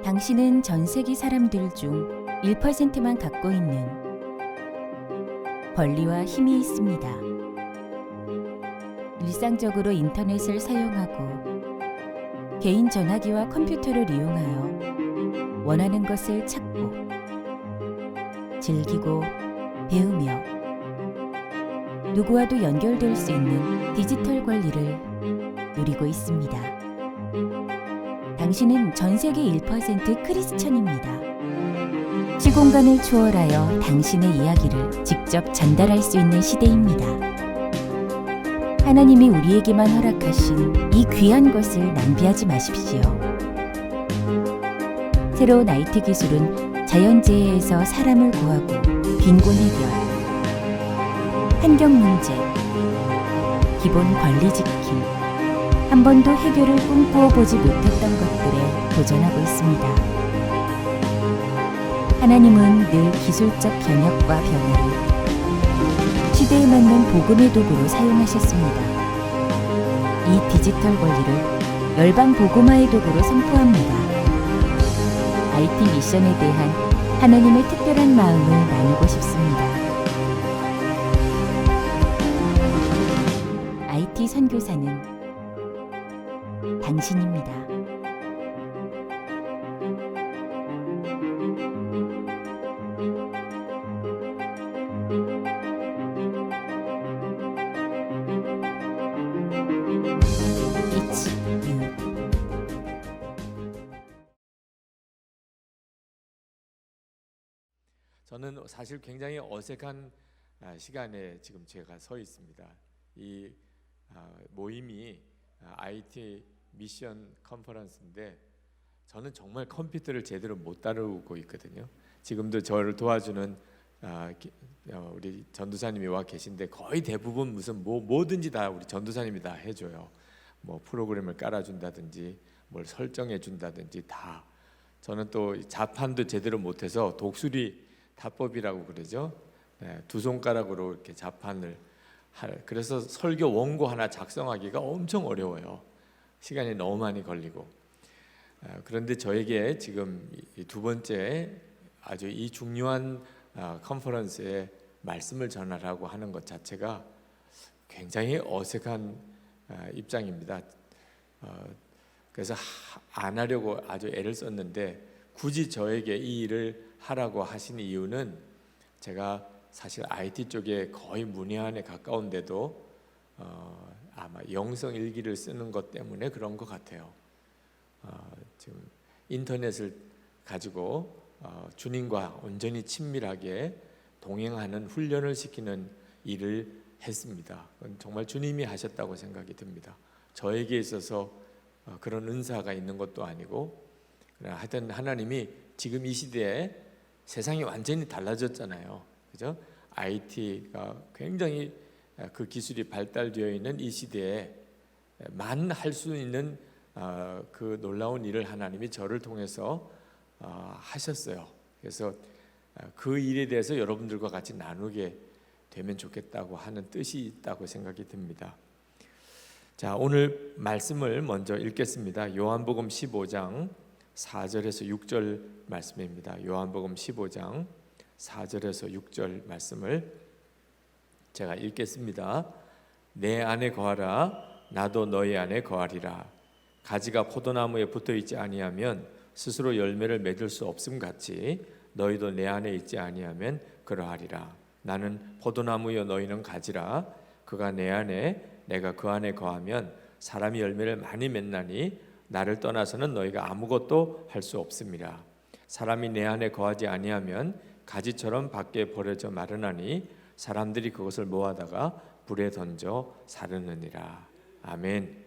당신은 전 세계 사람들 중 1%만 갖고 있는 권리와 힘이 있습니다. 일상적으로 인터넷을 사용하고 개인 전화기와 컴퓨터를 이용하여 원하는 것을 찾고 즐기고 배우며 누구와도 연결될 수 있는 디지털 권리를 누리고 있습니다. 당신은 전 세계 1% 크리스천입니다. 시공간을 초월하여 당신의 이야기를 직접 전달할 수 있는 시대입니다. 하나님이 우리에게만 허락하신 이 귀한 것을 낭비하지 마십시오. 새로운 IT 기술은 자연재해에서 사람을 구하고 빈곤 해결, 환경 문제, 기본 권리 지킴, 한 번도 해결을 꿈꾸어 보지 못했던 것들에 도전하고 있습니다. 하나님은 늘 기술적 변혁과 변화를 시대에 맞는 복음의 도구로 사용하셨습니다. 이 디지털 권리를 열방 복음화의 도구로 선포합니다. IT 미션에 대한 하나님의 특별한 마음을 나누고 싶습니다. IT 선교사는 당신입니다. 저는 사실 굉장히 어색한 시간에 지금 제가 서 있습니다. 이 모임이 IT 미션 컨퍼런스인데 저는 정말 컴퓨터를 제대로 못 다루고 있거든요. 지금도 저를 도와주는 우리 전도사님이 와 계신데 거의 대부분 무슨 뭐든지 다 우리 전도사님이 다 해줘요. 뭐 프로그램을 깔아준다든지 뭘 설정해 준다든지 다. 저는 또 자판도 제대로 못해서 독수리 타법이라고 그러죠. 네, 두 손가락으로 이렇게 자판을 그래서 설교 원고 하나 작성하기가 엄청 어려워요. 시간이 너무 많이 걸리고. 그런데 저에게 지금 이 두 번째 아주 이 중요한 컨퍼런스에 말씀을 전하라고 하는 것 자체가 굉장히 어색한 입장입니다. 그래서 안 하려고 아주 애를 썼는데 굳이 저에게 이 일을 하라고 하신 이유는 제가 사실 IT 쪽에 거의 문외한에 가까운데도 아마 영성 일기를 쓰는 것 때문에 그런 것 같아요. 지금 인터넷을 가지고 주님과 온전히 친밀하게 동행하는 훈련을 시키는 일을 했습니다. 그건 정말 주님이 하셨다고 생각이 듭니다. 저에게 있어서 그런 은사가 있는 것도 아니고 하여튼 하나님이 지금 이 시대에 세상이 완전히 달라졌잖아요. 그죠? IT가 굉장히 그 기술이 발달되어 있는 이 시대에 만 할 수 있는 그 놀라운 일을 하나님이 저를 통해서 하셨어요. 그래서 그 일에 대해서 여러분들과 같이 나누게 되면 좋겠다고 하는 뜻이 있다고 생각이 듭니다. 자, 오늘 말씀을 먼저 읽겠습니다. 요한복음 15장 4절에서 6절 말씀입니다. 요한복음 15장 4절에서 6절 말씀을 제가 읽겠습니다. 내 안에 거하라 나도 너희 안에 거하리라. 가지가 포도나무에 붙어 있지 아니하면 스스로 열매를 맺을 수 없음 같이 너희도 내 안에 있지 아니하면 그러하리라. 나는 포도나무여 너희는 가지라. 그가 내 안에 내가 그 안에 거하면 사람이 열매를 많이 맺나니 나를 떠나서는 너희가 아무것도 할 수 없음이라. 사람이 내 안에 거하지 아니하면 가지처럼 밖에 버려져 마르나니 사람들이 그것을 모아다가 불에 던져 사르느니라. 아멘.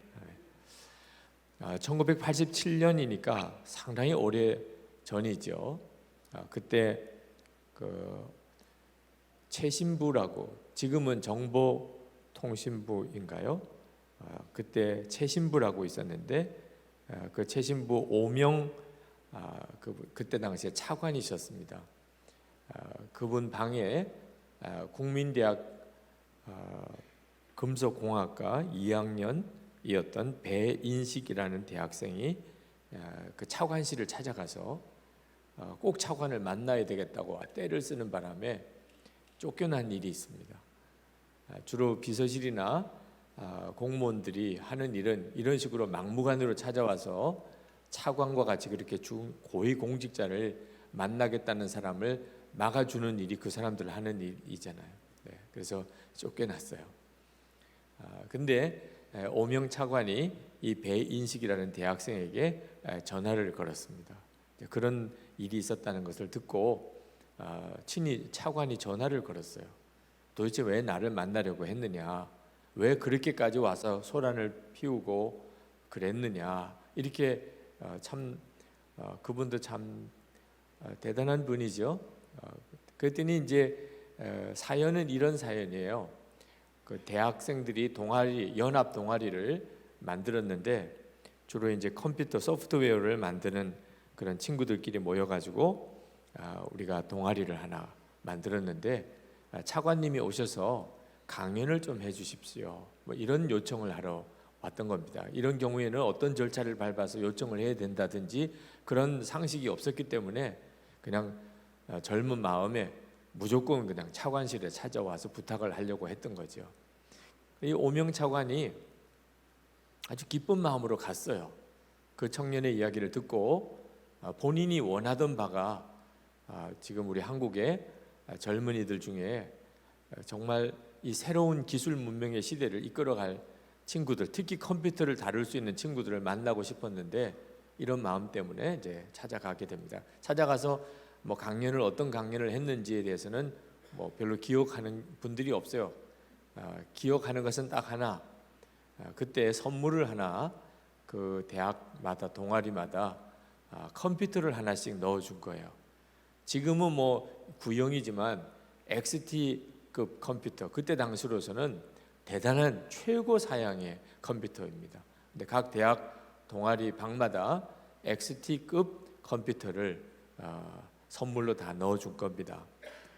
1987년이니까 상당히 오래 전이죠. 그때 그 최신부라고, 지금은 정보통신부인가요? 그때 최신부라고 있었는데 그 최신부 오명 그때 당시에 차관이셨습니다. 그분 방에 국민대학 금속공학과 2학년이었던 배인식이라는 대학생이 그 차관실을 찾아가서 꼭 차관을 만나야 되겠다고 떼를 쓰는 바람에 쫓겨난 일이 있습니다. 주로 비서실이나 공무원들이 하는 일은 이런 식으로 막무가내로 찾아와서 차관과 같이 그렇게 고위 공직자를 만나겠다는 사람을 막아주는 일이 그 사람들 하는 일이잖아요. 네, 그래서 쫓겨났어요. 근데 오명 차관이 이 배인식이라는 대학생에게 전화를 걸었습니다. 그런 일이 있었다는 것을 듣고 친히 차관이 전화를 걸었어요. 도대체 왜 나를 만나려고 했느냐? 왜 그렇게까지 와서 소란을 피우고 그랬느냐? 이렇게 참 그분도 참 대단한 분이죠. 그랬더니 이제 사연은 이런 사연이에요. 그 대학생들이 동아리, 연합 동아리를 만들었는데 주로 이제 컴퓨터 소프트웨어를 만드는 그런 친구들끼리 모여가지고 우리가 동아리를 하나 만들었는데 차관님이 오셔서 강연을 좀 해주십시오. 뭐 이런 요청을 하러 왔던 겁니다. 이런 경우에는 어떤 절차를 밟아서 요청을 해야 된다든지 그런 상식이 없었기 때문에 그냥 젊은 마음에 무조건 그냥 차관실에 찾아와서 부탁을 하려고 했던 거죠. 이 오명 차관이 아주 기쁜 마음으로 갔어요. 그 청년의 이야기를 듣고 본인이 원하던 바가 지금 우리 한국의 젊은이들 중에 정말 이 새로운 기술 문명의 시대를 이끌어갈 친구들, 특히 컴퓨터를 다룰 수 있는 친구들을 만나고 싶었는데 이런 마음 때문에 이제 찾아가게 됩니다. 찾아가서 뭐 어떤 강연을 했는지에 대해서는 뭐 별로 기억하는 분들이 없어요. 기억하는 것은 딱 하나. 그때 선물을 하나 그 대학마다 동아리마다 컴퓨터를 하나씩 넣어준 거예요. 지금은 뭐 구형이지만 XT급 컴퓨터, 그때 당시로서는 대단한 최고 사양의 컴퓨터입니다. 근데 각 대학 동아리 방마다 XT급 컴퓨터를 선물로 다 넣어준 겁니다.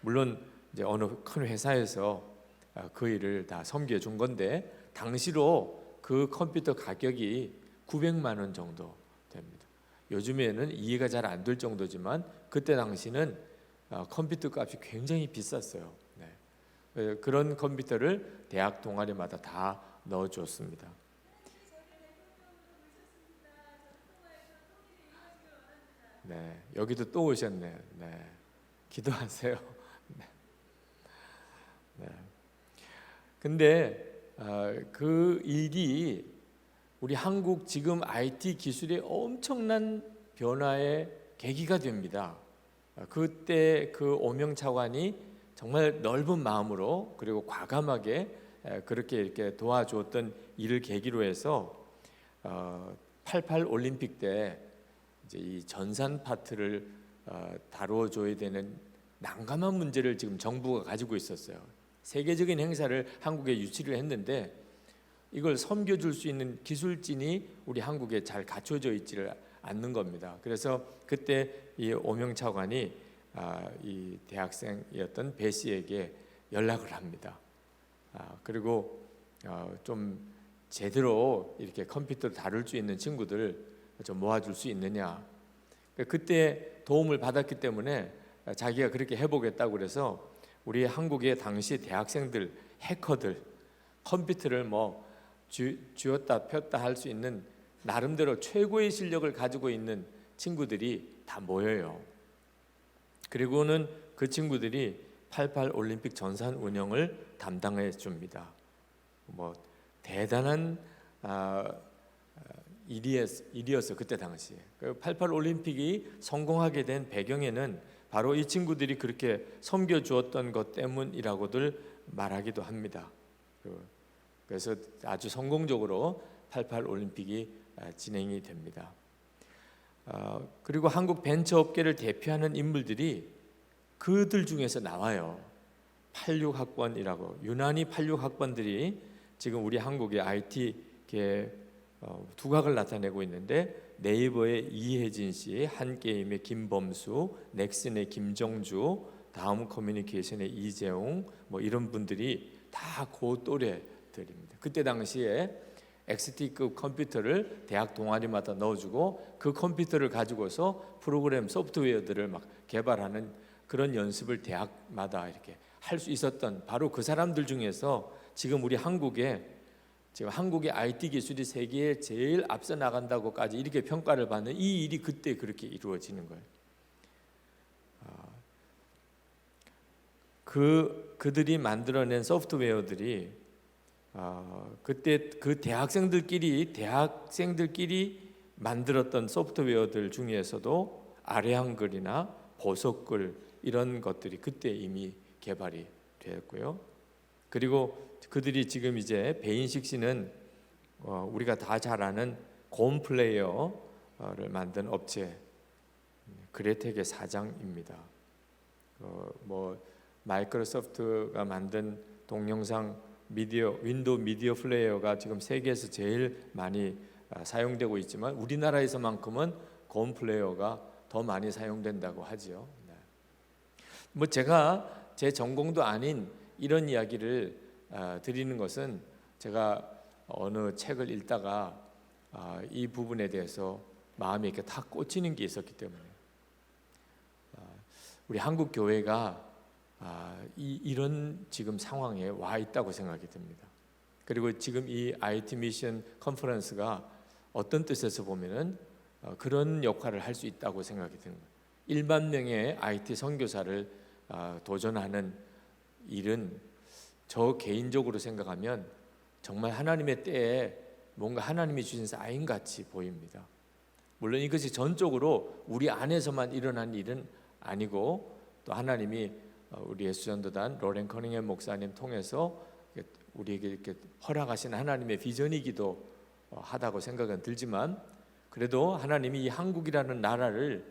물론 이제 어느 큰 회사에서 그 일을 다 섬겨준 건데 당시로 그 컴퓨터 가격이 900만 원 정도 됩니다. 요즘에는 이해가 잘 안 될 정도지만 그때 당시는 컴퓨터 값이 굉장히 비쌌어요. 네. 그런 컴퓨터를 대학 동아리마다 다 넣어줬습니다. 네, 여기도 또 오셨네요. 네, 기도하세요. 네. 네. 근데 그 일이 우리 한국 지금 IT 기술의 엄청난 변화의 계기가 됩니다. 그때 그 오명 차관이 정말 넓은 마음으로 그리고 과감하게 그렇게 이렇게 도와주었던 일을 계기로 해서 88 올림픽 때 이제 이 전산 파트를 다루어줘야 되는 난감한 문제를 지금 정부가 가지고 있었어요. 세계적인 행사를 한국에 유치를 했는데 이걸 섬겨줄 수 있는 기술진이 우리 한국에 잘 갖춰져 있지를 않는 겁니다. 그래서 그때 이 오명 차관이 이 대학생이었던 배 씨에게 연락을 합니다. 그리고 좀 제대로 이렇게 컴퓨터를 다룰 수 있는 친구들 좀 모아줄 수 있느냐. 그때 도움을 받았기 때문에 자기가 그렇게 해보겠다고 그래서 우리 한국의 당시 대학생들, 해커들, 컴퓨터를 뭐 쥐었다 폈다 할 수 있는 나름대로 최고의 실력을 가지고 있는 친구들이 다 모여요. 그리고는 그 친구들이 88 올림픽 전산 운영을 담당해 줍니다. 뭐 대단한 일이었어 그때 당시에. 88 올림픽이 성공하게 된 배경에는 바로 이 친구들이 그렇게 섬겨 주었던 것 때문이라고들 말하기도 합니다. 그래서 아주 성공적으로 88 올림픽이 진행이 됩니다. 그리고 한국 벤처 업계를 대표하는 인물들이 그들 중에서 나와요. 86학번이라고 유난히 86학번들이 지금 우리 한국의 IT계 두각을 나타내고 있는데 네이버의 이혜진 씨, 한게임의 김범수, 넥슨의 김정주, 다음 커뮤니케이션의 이재용 뭐 이런 분들이 다 그 또래들입니다. 그때 당시에 XT급 컴퓨터를 대학 동아리마다 넣어주고 그 컴퓨터를 가지고서 프로그램 소프트웨어들을 막 개발하는 그런 연습을 대학마다 이렇게 할 수 있었던 바로 그 사람들 중에서 지금 우리 한국의 IT 기술이 세계에 제일 앞서 나간다고까지 이렇게 평가를 받는 이 일이 그때 그렇게 이루어지는 거예요. 그들이 만들어낸 소프트웨어들이 그때 그 대학생들끼리 만들었던 소프트웨어들 중에서도 아래 한글이나 보석글 이런 것들이 그때 이미 개발이 되었고요. 그리고 그들이 지금 이제 베인식 씨는 우리가 다 잘 아는 곰 플레이어를 만든 업체 그레텍의 사장입니다. 마이크로소프트가 만든 동영상 윈도우 미디어 플레이어가 지금 세계에서 제일 많이 사용되고 있지만 우리나라에서만큼은 곰 플레이어가 더 많이 사용된다고 하지요. 제가 제 전공도 아닌 이런 이야기를 드리는 것은 제가 어느 책을 읽다가 이 부분에 대해서 마음이 이렇게 탁 꽂히는 게 있었기 때문에 우리 한국 교회가 이런 지금 상황에 와 있다고 생각이 듭니다. 그리고 지금 이 IT 미션 컨퍼런스가 어떤 뜻에서 보면은 그런 역할을 할 수 있다고 생각이 듭니다. 1만 명의 IT 선교사를 도전하는 일은 저 개인적으로 생각하면 정말 하나님의 때에 뭔가 하나님이 주신 사인같이 보입니다. 물론 이것이 전적으로 우리 안에서만 일어난 일은 아니고 또 하나님이 우리 예수전도단 로렌 커닝햄 목사님 통해서 우리에게 이렇게 허락하신 하나님의 비전이기도 하다고 생각은 들지만 그래도 하나님이 이 한국이라는 나라를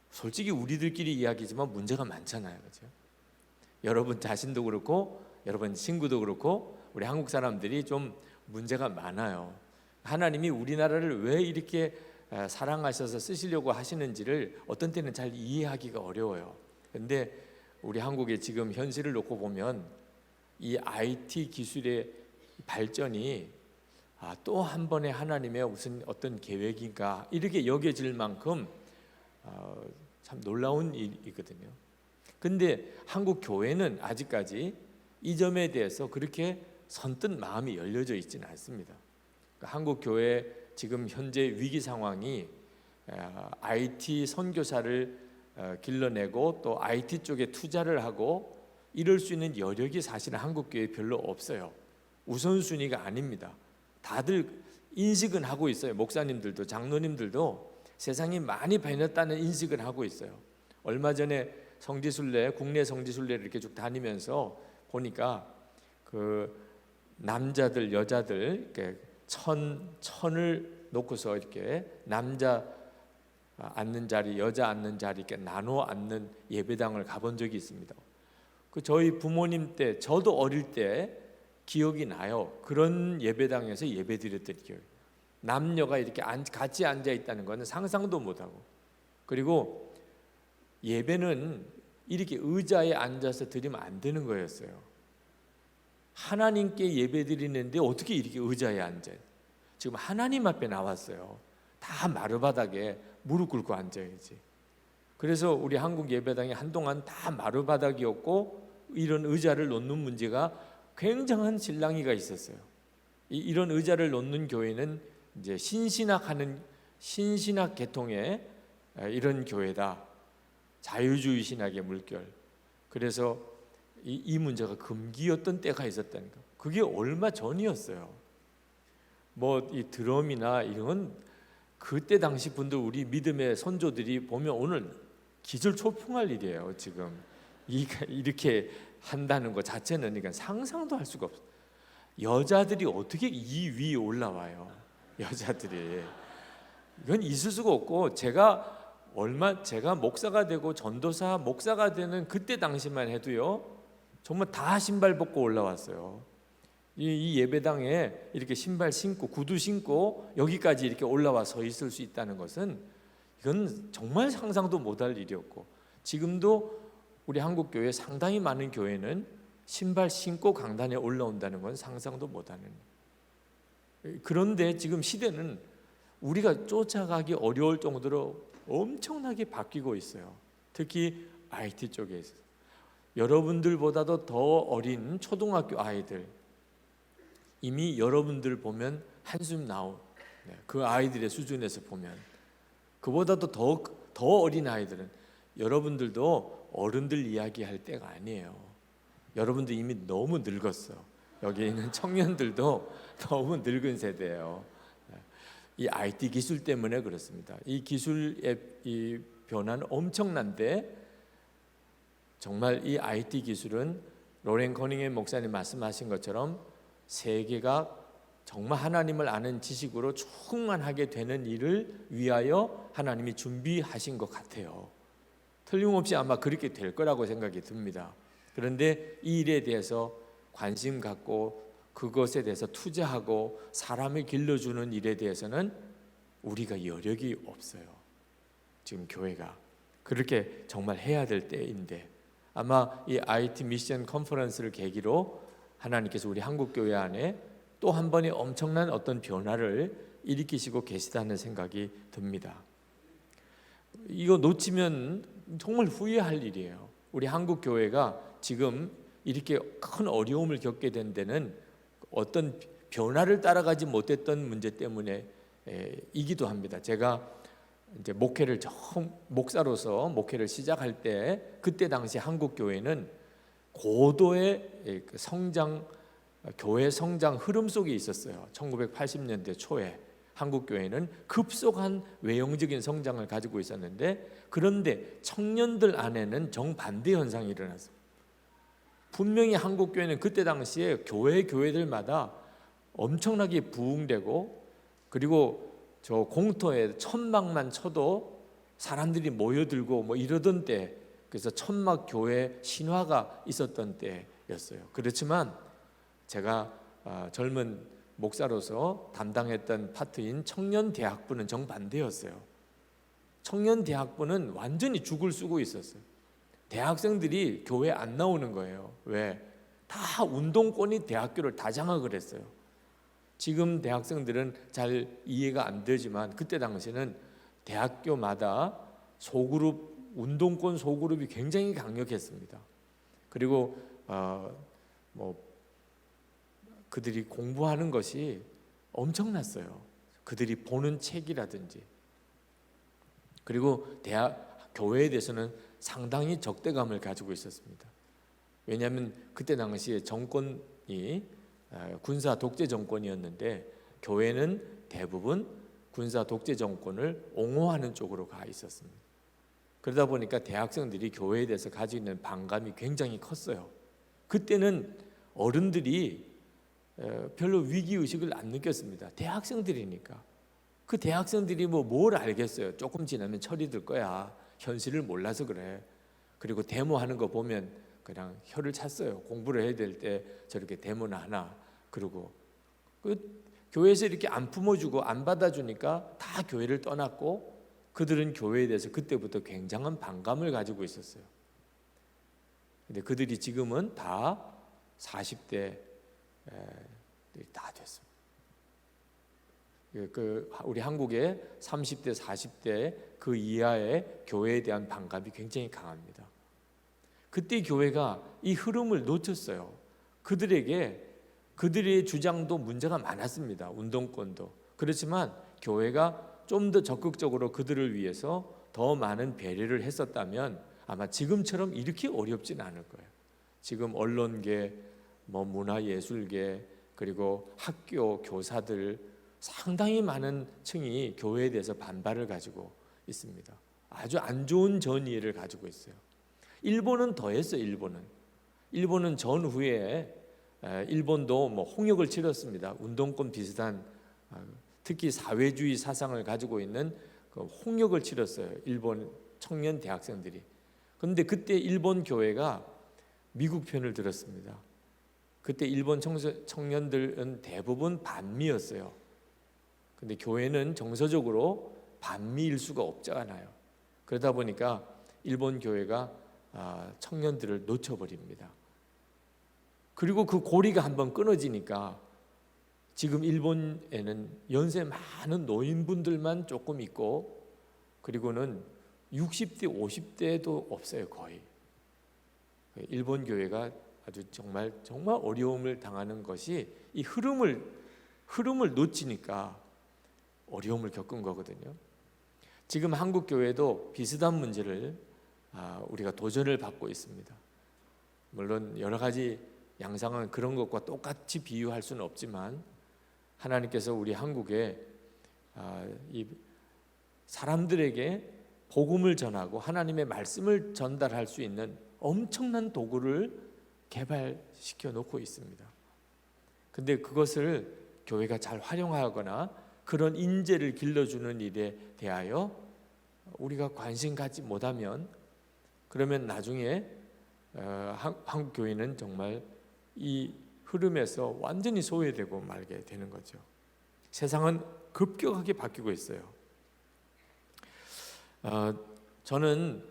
솔직히 우리들끼리 이야기지만 문제가 많잖아요, 그렇죠? 여러분 자신도 그렇고 여러분 친구도 그렇고 우리 한국 사람들이 좀 문제가 많아요. 하나님이 우리나라를 왜 이렇게 사랑하셔서 쓰시려고 하시는지를 어떤 때는 잘 이해하기가 어려워요. 근데 우리 한국의 지금 현실을 놓고 보면 이 IT 기술의 발전이 또 한 번의 하나님의 무슨 어떤 계획인가 이렇게 여겨질 만큼 참 놀라운 일이거든요. 근데 한국 교회는 아직까지 이 점에 대해서 그렇게 선뜻 마음이 열려져 있지는 않습니다. 한국 교회 지금 현재 위기 상황이 IT 선교사를 길러내고 또 IT 쪽에 투자를 하고 이럴 수 있는 여력이 사실은 한국 교회에 별로 없어요. 우선순위가 아닙니다. 다들 인식은 하고 있어요. 목사님들도 장로님들도 세상이 많이 변했다는 인식을 하고 있어요. 얼마 전에 성지순례, 국내 성지순례를 이렇게 쭉 다니면서 보니까 그 남자들, 여자들 이렇게 천을 놓고서 이렇게 남자 앉는 자리, 여자 앉는 자리 이렇게 나눠 앉는 예배당을 가본 적이 있습니다. 그 저희 부모님 때, 저도 어릴 때 기억이 나요. 그런 예배당에서 예배드렸던 기억이. 남녀가 이렇게 같이 앉아 있다는 것은 상상도 못하고, 그리고 예배는 이렇게 의자에 앉아서 드리면 안 되는 거였어요. 하나님께 예배 드리는데 어떻게 이렇게 의자에 앉아요? 지금 하나님 앞에 나왔어요. 다 마루바닥에 무릎 꿇고 앉아야지. 그래서 우리 한국 예배당이 한동안 다 마루바닥이었고 이런 의자를 놓는 문제가 굉장한 실랑이가 있었어요. 이런 의자를 놓는 교회는 이제 신신학 계통의 이런 교회다. 자유주의 신학의 물결. 그래서 이 문제가 금기였던 때가 있었다니까. 그게 얼마 전이었어요. 이 드럼이나 이런 그때 당시 분들 우리 믿음의 선조들이 보면 오늘 기절초풍할 일이에요. 지금 이렇게 한다는 것 자체는 그러니까 상상도 할 수가 없어요. 여자들이 어떻게 이 위에 올라와요? 여자들이 이건 있을 수가 없고 제가 목사가 되고 전도사 목사가 되는 그때 당시만 해도요 정말 다 신발 벗고 올라왔어요. 이 예배당에 이렇게 신발 신고 구두 신고 여기까지 이렇게 올라와 서 있을 수 있다는 것은 이건 정말 상상도 못할 일이었고, 지금도 우리 한국 교회 상당히 많은 교회는 신발 신고 강단에 올라온다는 건 상상도 못하는. 그런데 지금 시대는 우리가 쫓아가기 어려울 정도로 엄청나게 바뀌고 있어요. 특히 IT 쪽에서 여러분들보다도 더 어린 초등학교 아이들, 이미 여러분들 보면 한숨 나오. 그 아이들의 수준에서 보면 그보다도 더 어린 아이들은 여러분들도 어른들 이야기할 때가 아니에요. 여러분들 이미 너무 늙었어. 여기 있는 청년들도 너무 늙은 세대예요. 이 IT 기술 때문에 그렇습니다. 이 기술의 이 변화는 엄청난데, 정말 이 IT 기술은 로렌 커닝햄 목사님 말씀하신 것처럼 세계가 정말 하나님을 아는 지식으로 충만하게 되는 일을 위하여 하나님이 준비하신 것 같아요. 틀림없이 아마 그렇게 될 거라고 생각이 듭니다. 그런데 이 일에 대해서 관심 갖고 그것에 대해서 투자하고 사람을 길러주는 일에 대해서는 우리가 여력이 없어요. 지금 교회가 그렇게 정말 해야 될 때인데, 아마 이 IT 미션 컨퍼런스를 계기로 하나님께서 우리 한국교회 안에 또 한 번의 엄청난 어떤 변화를 일으키시고 계시다는 생각이 듭니다. 이거 놓치면 정말 후회할 일이에요. 우리 한국교회가 지금 이렇게 큰 어려움을 겪게 된 데는 어떤 변화를 따라가지 못했던 문제 때문에 이기도 합니다. 제가 이제 목사로서 목회를 시작할 때, 그때 당시 한국 교회는 고도의 성장, 교회 성장 흐름 속에 있었어요. 1980년대 초에 한국 교회는 급속한 외형적인 성장을 가지고 있었는데, 그런데 청년들 안에는 정반대 현상이 일어났습니다. 분명히 한국 교회는 그때 당시에 교회들마다 엄청나게 부흥되고, 그리고 저 공터에 천막만 쳐도 사람들이 모여들고 뭐 이러던 때, 그래서 천막 교회 신화가 있었던 때였어요. 그렇지만 제가 젊은 목사로서 담당했던 파트인 청년대학부는 정반대였어요. 청년대학부는 완전히 죽을 쓰고 있었어요. 대학생들이 교회 안 나오는 거예요. 왜? 다 운동권이 대학교를 다 장악을 했어요. 지금 대학생들은 잘 이해가 안 되지만 그때 당시에는 대학교마다 소그룹, 운동권 소그룹이 굉장히 강력했습니다. 그리고 그들이 공부하는 것이 엄청났어요. 그들이 보는 책이라든지, 그리고 교회에 대해서는 상당히 적대감을 가지고 있었습니다. 왜냐하면 그때 당시에 정권이 군사 독재 정권이었는데, 교회는 대부분 군사 독재 정권을 옹호하는 쪽으로 가 있었습니다. 그러다 보니까 대학생들이 교회에 대해서 가지고 있는 반감이 굉장히 컸어요. 그때는 어른들이 별로 위기의식을 안 느꼈습니다. 대학생들이니까. 그 대학생들이 뭘 알겠어요. 조금 지나면 철이 들 거야. 현실을 몰라서 그래. 그리고 데모하는 거 보면 그냥 혀를 찼어요. 공부를 해야 될 때 저렇게 데모나 하나. 그리고 교회에서 이렇게 안 품어주고 안 받아주니까 다 교회를 떠났고, 그들은 교회에 대해서 그때부터 굉장한 반감을 가지고 있었어요. 근데 그들이 지금은 다 40대 다 됐습니다. 우리 한국의 30대, 40대 그 이하의 교회에 대한 반감이 굉장히 강합니다. 그때 교회가 이 흐름을 놓쳤어요. 그들의 주장도 문제가 많았습니다. 운동권도. 그렇지만 교회가 좀 더 적극적으로 그들을 위해서 더 많은 배려를 했었다면 아마 지금처럼 이렇게 어렵지는 않을 거예요. 지금 언론계, 문화예술계, 그리고 학교 교사들, 상당히 많은 층이 교회에 대해서 반발을 가지고 있습니다. 아주 안 좋은 전이해를 가지고 있어요. 일본은 더했어요. 일본은 전후에 일본도 홍역을 치렀습니다. 운동권 비슷한, 특히 사회주의 사상을 가지고 있는 홍역을 치렀어요. 일본 청년 대학생들이. 그런데 그때 일본 교회가 미국 편을 들었습니다. 그때 일본 청년들은 대부분 반미였어요. 근데 교회는 정서적으로 반미일 수가 없잖아요. 그러다 보니까 일본 교회가 청년들을 놓쳐버립니다. 그리고 그 고리가 한번 끊어지니까 지금 일본에는 연세 많은 노인분들만 조금 있고, 그리고는 60대, 50대도 없어요, 거의. 일본 교회가 아주 정말 어려움을 당하는 것이 이 흐름을 놓치니까 어려움을 겪은 거거든요. 지금 한국 교회도 비슷한 문제를 우리가 도전을 받고 있습니다. 물론 여러 가지 양상은 그런 것과 똑같이 비유할 수는 없지만, 하나님께서 우리 한국에 이 사람들에게 복음을 전하고 하나님의 말씀을 전달할 수 있는 엄청난 도구를 개발시켜 놓고 있습니다. 근데 그것을 교회가 잘 활용하거나 그런 인재를 길러주는 일에 대하여 우리가 관심 갖지 못하면, 그러면 나중에 한국 교회는 정말 이 흐름에서 완전히 소외되고 말게 되는 거죠. 세상은 급격하게 바뀌고 있어요. 저는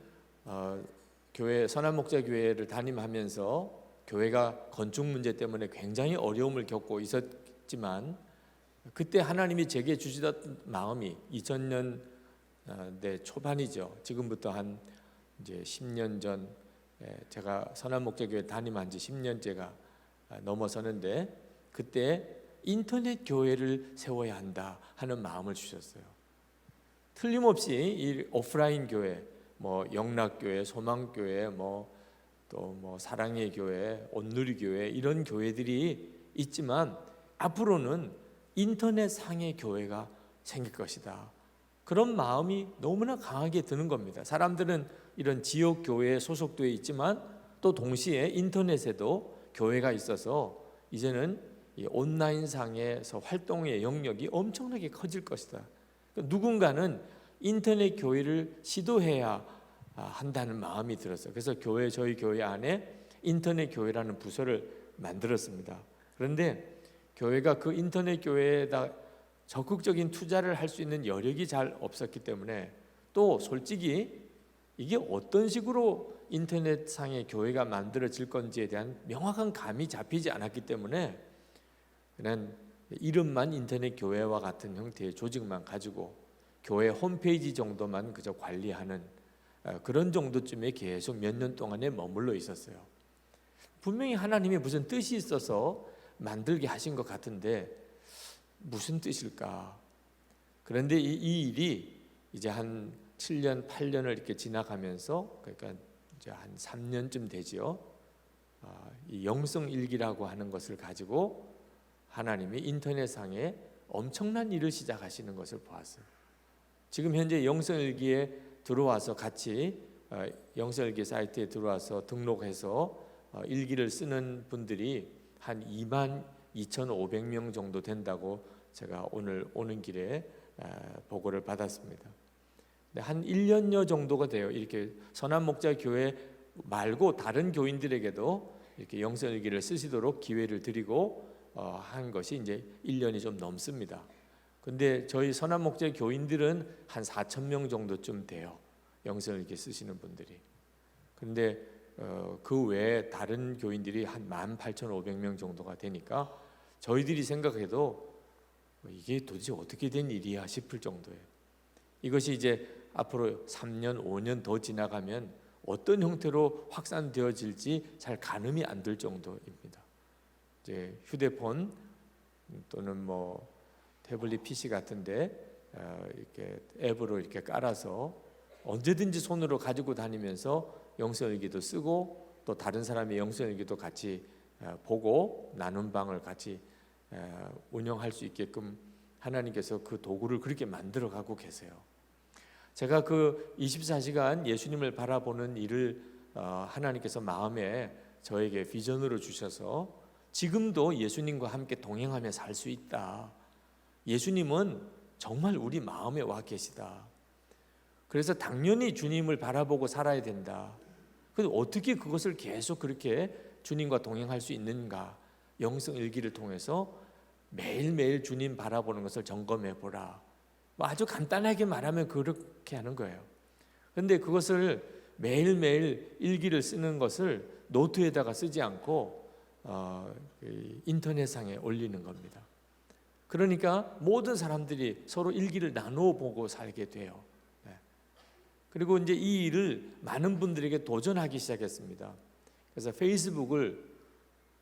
교회 선한목자교회를 담임하면서 교회가 건축 문제 때문에 굉장히 어려움을 겪고 있었지만, 그때 하나님이 제게 주시던 마음이 2000년대 초반이죠. 지금부터 한 이제 10년 전, 제가 선한목자교회 담임한 지 10년째가 넘어서는데, 그때 인터넷 교회를 세워야 한다 하는 마음을 주셨어요. 틀림없이 이 오프라인 교회, 뭐 영락교회, 소망교회, 또 사랑의 교회, 온누리 교회, 이런 교회들이 있지만 앞으로는 인터넷 상의 교회가 생길 것이다. 그런 마음이 너무나 강하게 드는 겁니다. 사람들은 이런 지역 교회에 소속되어 있지만 또 동시에 인터넷에도 교회가 있어서 이제는 이 온라인 상에서 활동의 영역이 엄청나게 커질 것이다. 누군가는 인터넷 교회를 시도해야 한다는 마음이 들었어요. 그래서 저희 교회 안에 인터넷 교회라는 부서를 만들었습니다. 그런데 교회가 그 인터넷 교회에다 적극적인 투자를 할 수 있는 여력이 잘 없었기 때문에, 또 솔직히 이게 어떤 식으로 인터넷상의 교회가 만들어질 건지에 대한 명확한 감이 잡히지 않았기 때문에 그냥 이름만 인터넷 교회와 같은 형태의 조직만 가지고 교회 홈페이지 정도만 그저 관리하는 그런 정도쯤에 계속 몇 년 동안에 머물러 있었어요. 분명히 하나님이 무슨 뜻이 있어서 만들게 하신 것 같은데 무슨 뜻일까? 그런데 이 일이 이제 한 7년, 8년을 이렇게 지나가면서, 그러니까 이제 한 3년쯤 되지요. 이 영성일기라고 하는 것을 가지고 하나님이 인터넷상에 엄청난 일을 시작하시는 것을 보았어요. 지금 현재 영성일기에 들어와서 같이 영성일기 사이트에 들어와서 등록해서 일기를 쓰는 분들이 한 22,500명 정도 된다고 제가 오늘 오는 길에 보고를 받았습니다. 한 1년여 정도가 돼요. 이렇게 선한목자교회 말고 다른 교인들에게도 이렇게 영성일기를 쓰시도록 기회를 드리고 한 것이 이제 1년이 좀 넘습니다. 근데 저희 선한목자 교인들은 한 4,000명 정도쯤 돼요. 영성일기 쓰시는 분들이. 그런데 그 외에 다른 교인들이 한 18,500명 정도가 되니까 저희들이 생각해도 이게 도대체 어떻게 된 일이야 싶을 정도예요. 이것이 이제 앞으로 3년, 5년 더 지나가면 어떤 형태로 확산되어질지 잘 가늠이 안 될 정도입니다. 이제 휴대폰 또는 태블릿 PC 같은데 이렇게 앱으로 이렇게 깔아서 언제든지 손으로 가지고 다니면서 영성일기도 쓰고 또 다른 사람의 영성일기도 같이 보고 나눈 방을 같이 운영할 수 있게끔 하나님께서 그 도구를 그렇게 만들어 가고 계세요. 제가 그 24시간 예수님을 바라보는 일을 하나님께서 마음에 저에게 비전으로 주셔서 지금도 예수님과 함께 동행하며 살 수 있다. 예수님은 정말 우리 마음에 와 계시다. 그래서 당연히 주님을 바라보고 살아야 된다. 그런데 어떻게 그것을 계속 그렇게 주님과 동행할 수 있는가? 영성일기를 통해서 매일매일 주님 바라보는 것을 점검해 보라. 아주 간단하게 말하면 그렇게 하는 거예요. 그런데 그것을 매일매일 일기를 쓰는 것을 노트에다가 쓰지 않고 인터넷상에 올리는 겁니다. 그러니까 모든 사람들이 서로 일기를 나누어 보고 살게 돼요. 네. 그리고 이제 이 일을 많은 분들에게 도전하기 시작했습니다. 그래서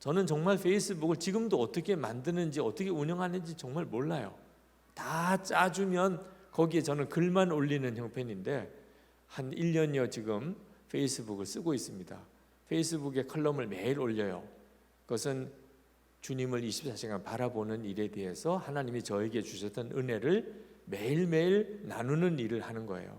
저는 정말 페이스북을 지금도 어떻게 만드는지 어떻게 운영하는지 정말 몰라요. 다 짜주면 거기에 저는 글만 올리는 형편인데 한 1년여 지금 페이스북을 쓰고 있습니다. 페이스북에 컬럼을 매일 올려요. 그것은 주님을 24시간 바라보는 일에 대해서 하나님이 저에게 주셨던 은혜를 매일매일 나누는 일을 하는 거예요.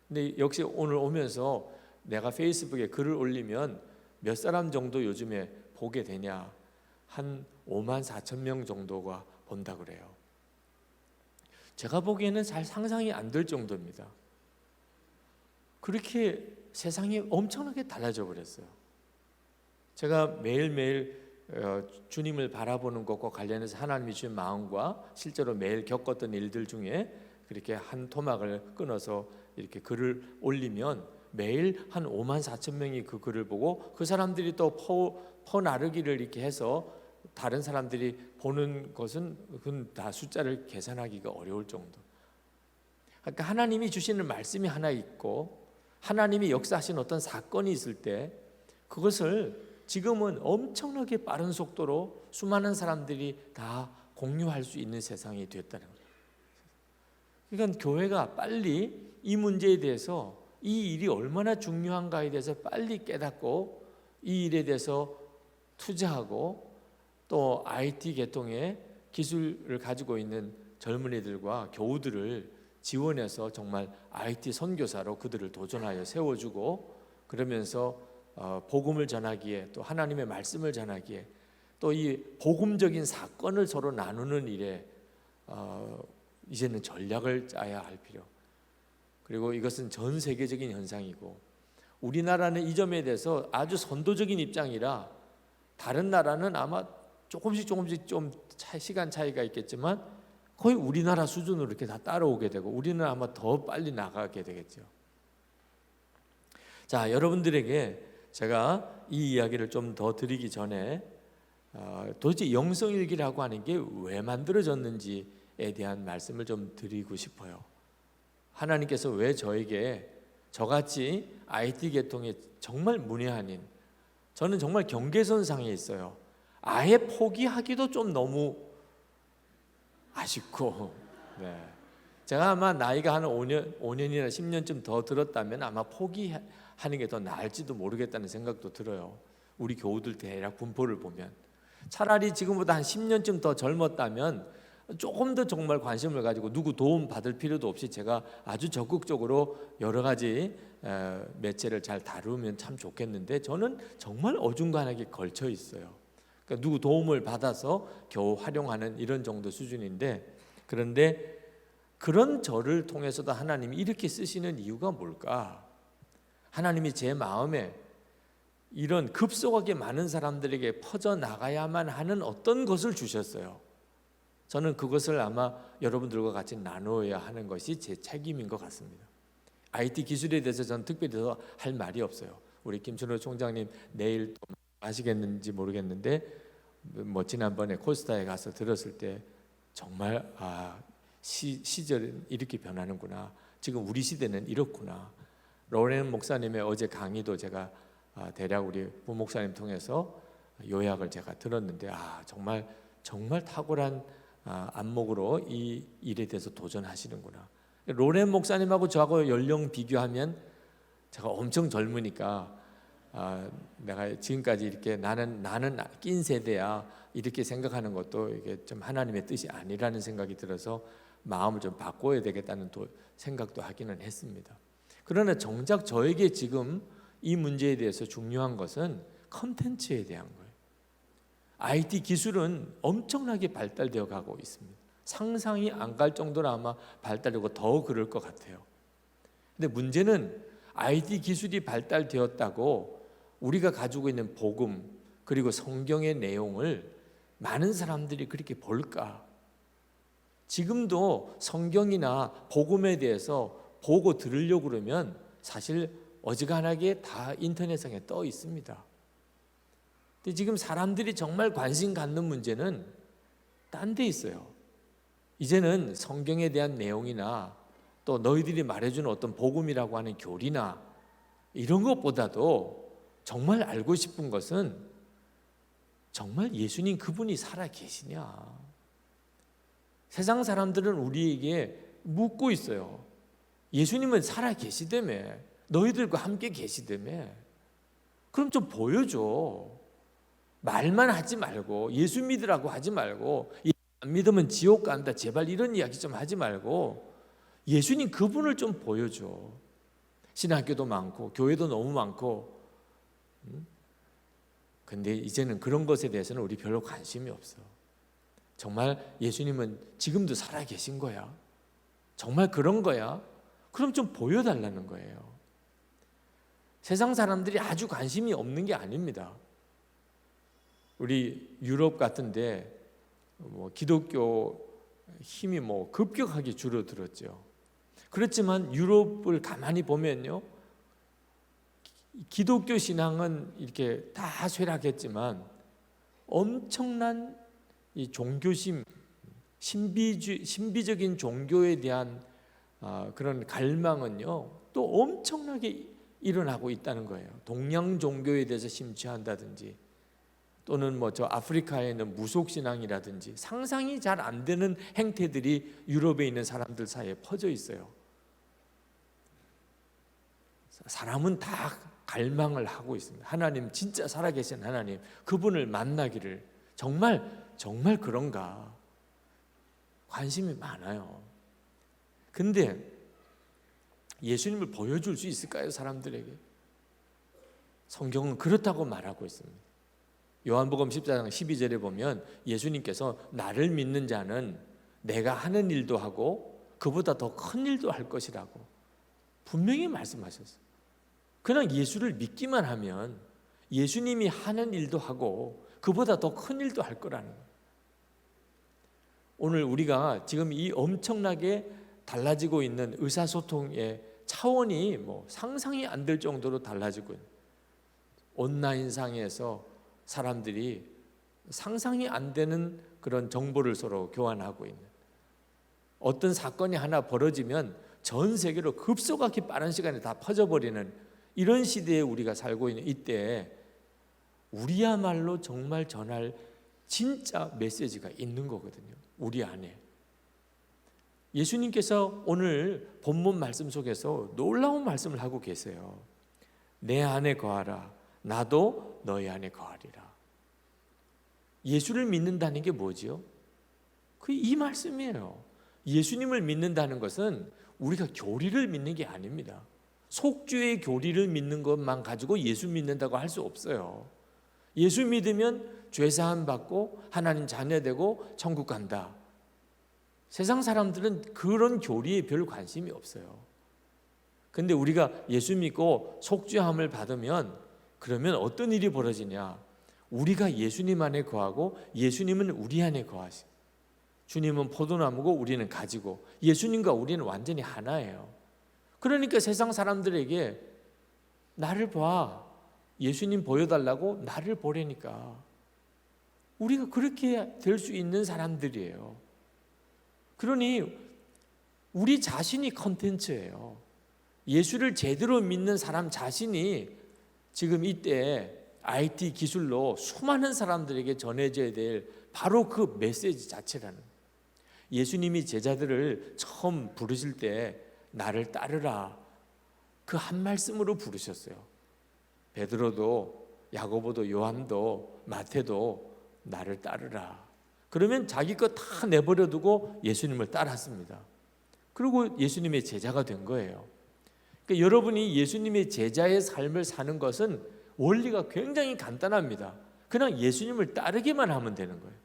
근데 역시 오늘 오면서 내가 페이스북에 글을 올리면 몇 사람 정도 요즘에 보게 되냐? 한 5만 4천 명 정도가 본다 그래요. 제가 보기에는 잘 상상이 안 될 정도입니다. 그렇게 세상이 엄청나게 달라져 버렸어요. 제가 매일매일 주님을 바라보는 것과 관련해서 하나님이 주신 마음과 실제로 매일 겪었던 일들 중에 그렇게 한 토막을 끊어서 이렇게 글을 올리면 매일 한 5만 4천 명이 그 글을 보고 그 사람들이 또 퍼나르기를 이렇게 해서 다른 사람들이 보는 것은 그건 다 숫자를 계산하기가 어려울 정도. 그러니까 하나님이 주시는 말씀이 하나 있고 하나님이 역사하신 어떤 사건이 있을 때 그것을 지금은 엄청나게 빠른 속도로 수많은 사람들이 다 공유할 수 있는 세상이 됐다는 거예요. 그러니까 교회가 빨리 이 문제에 대해서 이 일이 얼마나 중요한가에 대해서 빨리 깨닫고 이 일에 대해서 투자하고 또 IT 계통의 기술을 가지고 있는 젊은이들과 교우들을 지원해서 정말 IT 선교사로 그들을 도전하여 세워주고 그러면서 복음을 전하기에 또 하나님의 말씀을 전하기에 또 이 복음적인 사건을 서로 나누는 일에 이제는 전략을 짜야 할 필요. 그리고 이것은 전 세계적인 현상이고 우리나라는 이 점에 대해서 아주 선도적인 입장이라 다른 나라는 아마 조금씩 좀 시간 차이가 있겠지만 거의 우리나라 수준으로 이렇게 다 따라오게 되고 우리는 아마 더 빨리 나가게 되겠죠. 자, 여러분들에게 제가 이 이야기를 좀 더 드리기 전에 도대체 영성일기라고 하는 게 왜 만들어졌는지에 대한 말씀을 좀 드리고 싶어요. 하나님께서 왜 저에게 저같이 IT 계통에 정말 문외한인 저는 정말 경계선상에 있어요. 아예 포기하기도 좀 너무 아쉽고 제가 아마 나이가 한 5년이나 10년쯤 더 들었다면 아마 포기하는 게 더 나을지도 모르겠다는 생각도 들어요. 우리 교우들 대략 분포를 보면 차라리 지금보다 한 10년쯤 더 젊었다면 조금 더 정말 관심을 가지고 누구 도움 받을 필요도 없이 제가 아주 적극적으로 여러 가지 매체를 잘 다루면 참 좋겠는데 저는 정말 어중간하게 걸쳐 있어요. 그러니까 누구 도움을 받아서 겨우 활용하는 이런 정도 수준인데 그런데 그런 저를 통해서도 하나님이 이렇게 쓰시는 이유가 뭘까? 하나님이 제 마음에 이런 급속하게 많은 사람들에게 퍼져나가야만 하는 어떤 것을 주셨어요. 저는 그것을 아마 여러분들과 같이 나누어야 하는 것이 제 책임인 것 같습니다. IT 기술에 대해서 저는 특별히 더 할 말이 없어요. 우리 김춘호 총장님 내일 또 아시겠는지 모르겠는데 지난번에 코스타에 가서 들었을 때 정말 시절은 이렇게 변하는구나. 지금 우리 시대는 이렇구나. 로렌 목사님의 어제 강의도 제가 대략 우리 부목사님 통해서 요약을 제가 들었는데 정말 탁월한 안목으로 이 일에 대해서 도전하시는구나. 로렌 목사님하고 저하고 연령 비교하면 제가 엄청 젊으니까 내가 지금까지 이렇게 나는 낀 세대야 이렇게 생각하는 것도 이게 좀 하나님의 뜻이 아니라는 생각이 들어서 마음을 좀 바꿔야 되겠다는 생각도 하기는 했습니다. 그러나 정작 저에게 지금 이 문제에 대해서 중요한 것은 컨텐츠에 대한 거예요. IT 기술은 엄청나게 발달되어 가고 있습니다. 상상이 안 갈 정도로 아마 발달되고 더 그럴 것 같아요. 근데 문제는 IT 기술이 발달되었다고 우리가 가지고 있는 복음 그리고 성경의 내용을 많은 사람들이 그렇게 볼까? 지금도 성경이나 복음에 대해서 보고 들으려고 그러면 사실 어지간하게 다 인터넷상에 떠 있습니다. 근데 지금 사람들이 정말 관심 갖는 문제는 딴 데 있어요. 이제는 성경에 대한 내용이나 또 너희들이 말해주는 어떤 복음이라고 하는 교리나 이런 것보다도 정말 알고 싶은 것은 정말 예수님 그분이 살아 계시냐. 세상 사람들은 우리에게 묻고 있어요. 예수님은 살아 계시다며, 너희들과 함께 계시다며. 그럼 좀 보여줘. 말만 하지 말고, 예수 믿으라고 하지 말고, 안 믿으면 지옥 간다, 제발 이런 이야기 좀 하지 말고 예수님 그분을 좀 보여줘. 신학교도 많고 교회도 너무 많고, 근데 이제는 그런 것에 대해서는 우리 별로 관심이 없어. 정말 예수님은 지금도 살아 계신 거야? 정말 그런 거야? 그럼 좀 보여달라는 거예요. 세상 사람들이 아주 관심이 없는 게 아닙니다. 우리 유럽 같은데 기독교 힘이 급격하게 줄어들었죠. 그렇지만 유럽을 가만히 보면요, 기독교 신앙은 이렇게 다 쇠락했지만 엄청난 이 종교심, 신비적인 종교에 대한 그런 갈망은요 또 엄청나게 일어나고 있다는 거예요. 동양 종교에 대해서 심취한다든지, 또는 저 아프리카에 있는 무속신앙이라든지 상상이 잘 안 되는 행태들이 유럽에 있는 사람들 사이에 퍼져 있어요. 사람은 다 갈망을 하고 있습니다. 하나님, 진짜 살아계신 하나님, 그분을 만나기를. 정말 그런가? 관심이 많아요. 근데 예수님을 보여줄 수 있을까요, 사람들에게? 성경은 그렇다고 말하고 있습니다. 요한복음 14장 12절에 보면 예수님께서 나를 믿는 자는 내가 하는 일도 하고 그보다 더 큰 일도 할 것이라고 분명히 말씀하셨어요. 그냥 예수를 믿기만 하면 예수님이 하는 일도 하고 그보다 더 큰 일도 할 거라는 거예요. 오늘 우리가 지금 이 엄청나게 달라지고 있는 의사소통의 차원이 상상이 안 될 정도로 달라지고 있는, 온라인상에서 사람들이 상상이 안 되는 그런 정보를 서로 교환하고 있는, 어떤 사건이 하나 벌어지면 전 세계로 급속하게 빠른 시간에 다 퍼져버리는 이런 시대에 우리가 살고 있는 이때에 우리야말로 정말 전할 진짜 메시지가 있는 거거든요. 우리 안에. 예수님께서 오늘 본문 말씀 속에서 놀라운 말씀을 하고 계세요. 내 안에 거하라, 나도 너희 안에 거하리라. 예수를 믿는다는 게 뭐지요? 이 말씀이에요. 예수님을 믿는다는 것은 우리가 교리를 믿는 게 아닙니다. 속주의 교리를 믿는 것만 가지고 예수 믿는다고 할 수 없어요. 예수 믿으면 죄사함 받고 하나님 자녀 되고 천국 간다. 세상 사람들은 그런 교리에 별 관심이 없어요. 근데 우리가 예수 믿고 속죄함을 받으면 그러면 어떤 일이 벌어지냐? 우리가 예수님 안에 거하고 예수님은 우리 안에 거하시. 주님은 포도나무고 우리는 가지고, 예수님과 우리는 완전히 하나예요. 그러니까 세상 사람들에게 나를 봐, 예수님 보여달라고 나를 보려니까 우리가 그렇게 될 수 있는 사람들이에요. 그러니 우리 자신이 컨텐츠예요. 예수를 제대로 믿는 사람 자신이 지금 이때 IT 기술로 수많은 사람들에게 전해져야 될 바로 그 메시지 자체라는 거예요. 예수님이 제자들을 처음 부르실 때 나를 따르라, 그 한 말씀으로 부르셨어요. 베드로도 야고보도 요한도 마태도 나를 따르라. 그러면 자기 것 다 내버려 두고 예수님을 따랐습니다. 그리고 예수님의 제자가 된 거예요. 그러니까 여러분이 예수님의 제자의 삶을 사는 것은 원리가 굉장히 간단합니다. 그냥 예수님을 따르기만 하면 되는 거예요.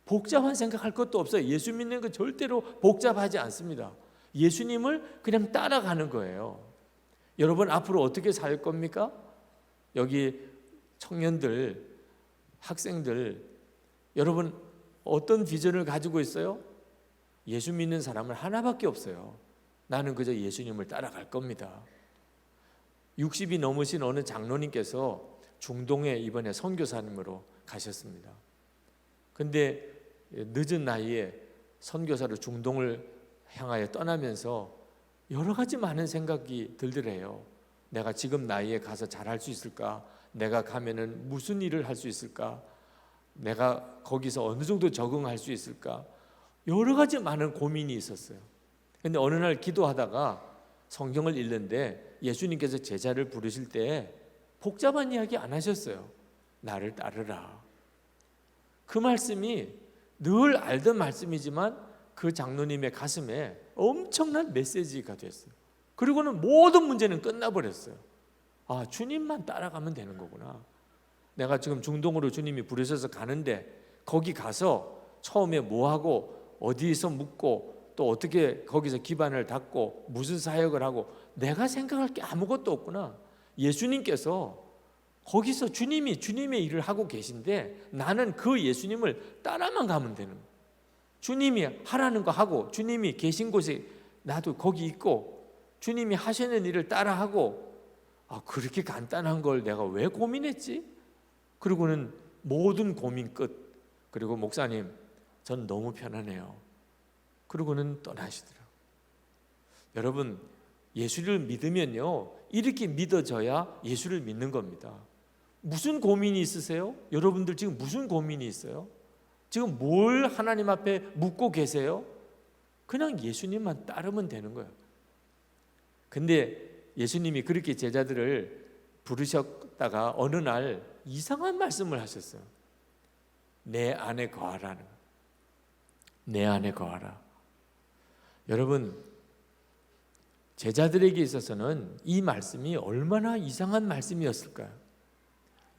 복잡한 생각할 것도 없어요. 예수 믿는 거 절대로 복잡하지 않습니다. 예수님을 그냥 따라가는 거예요. 여러분 앞으로 어떻게 살 겁니까? 여기 청년들, 학생들, 여러분 어떤 비전을 가지고 있어요? 예수 믿는 사람은 하나밖에 없어요. 나는 그저 예수님을 따라갈 겁니다. 60이 넘으신 어느 장로님께서 중동에 이번에 선교사님으로 가셨습니다. 근데 늦은 나이에 선교사로 중동을 향하여 떠나면서 여러 가지 많은 생각이 들더래요. 내가 지금 나이에 가서 잘할 수 있을까? 내가 가면은 무슨 일을 할 수 있을까? 내가 거기서 어느 정도 적응할 수 있을까? 여러 가지 많은 고민이 있었어요. 근데 어느 날 기도하다가 성경을 읽는데 예수님께서 제자를 부르실 때 복잡한 이야기 안 하셨어요. 나를 따르라. 그 말씀이 늘 알던 말씀이지만 그 장로님의 가슴에 엄청난 메시지가 됐어요. 그리고는 모든 문제는 끝나버렸어요. 아, 주님만 따라가면 되는 거구나. 내가 지금 중동으로 주님이 부르셔서 가는데 거기 가서 처음에 뭐하고 어디서 묵고 또 어떻게 거기서 기반을 닦고 무슨 사역을 하고 내가 생각할 게 아무것도 없구나. 예수님께서 거기서 주님의 일을 하고 계신데 나는 그 예수님을 따라만 가면 되는 거예요. 주님이 하라는 거 하고 주님이 계신 곳에 나도 거기 있고 주님이 하시는 일을 따라하고 그렇게 간단한 걸 내가 왜 고민했지? 그리고는 모든 고민 끝. 그리고 목사님 전 너무 편하네요. 그러고는 떠나시더라고요. 여러분 예수를 믿으면요 이렇게 믿어져야 예수를 믿는 겁니다. 무슨 고민이 있으세요? 여러분들 지금 무슨 고민이 있어요? 지금 뭘 하나님 앞에 묻고 계세요? 그냥 예수님만 따르면 되는 거예요. 근데 예수님이 그렇게 제자들을 부르셨다가 어느 날 이상한 말씀을 하셨어요. 내 안에 거하라는 거예요. 내 안에 거하라. 여러분 제자들에게 있어서는 이 말씀이 얼마나 이상한 말씀이었을까요?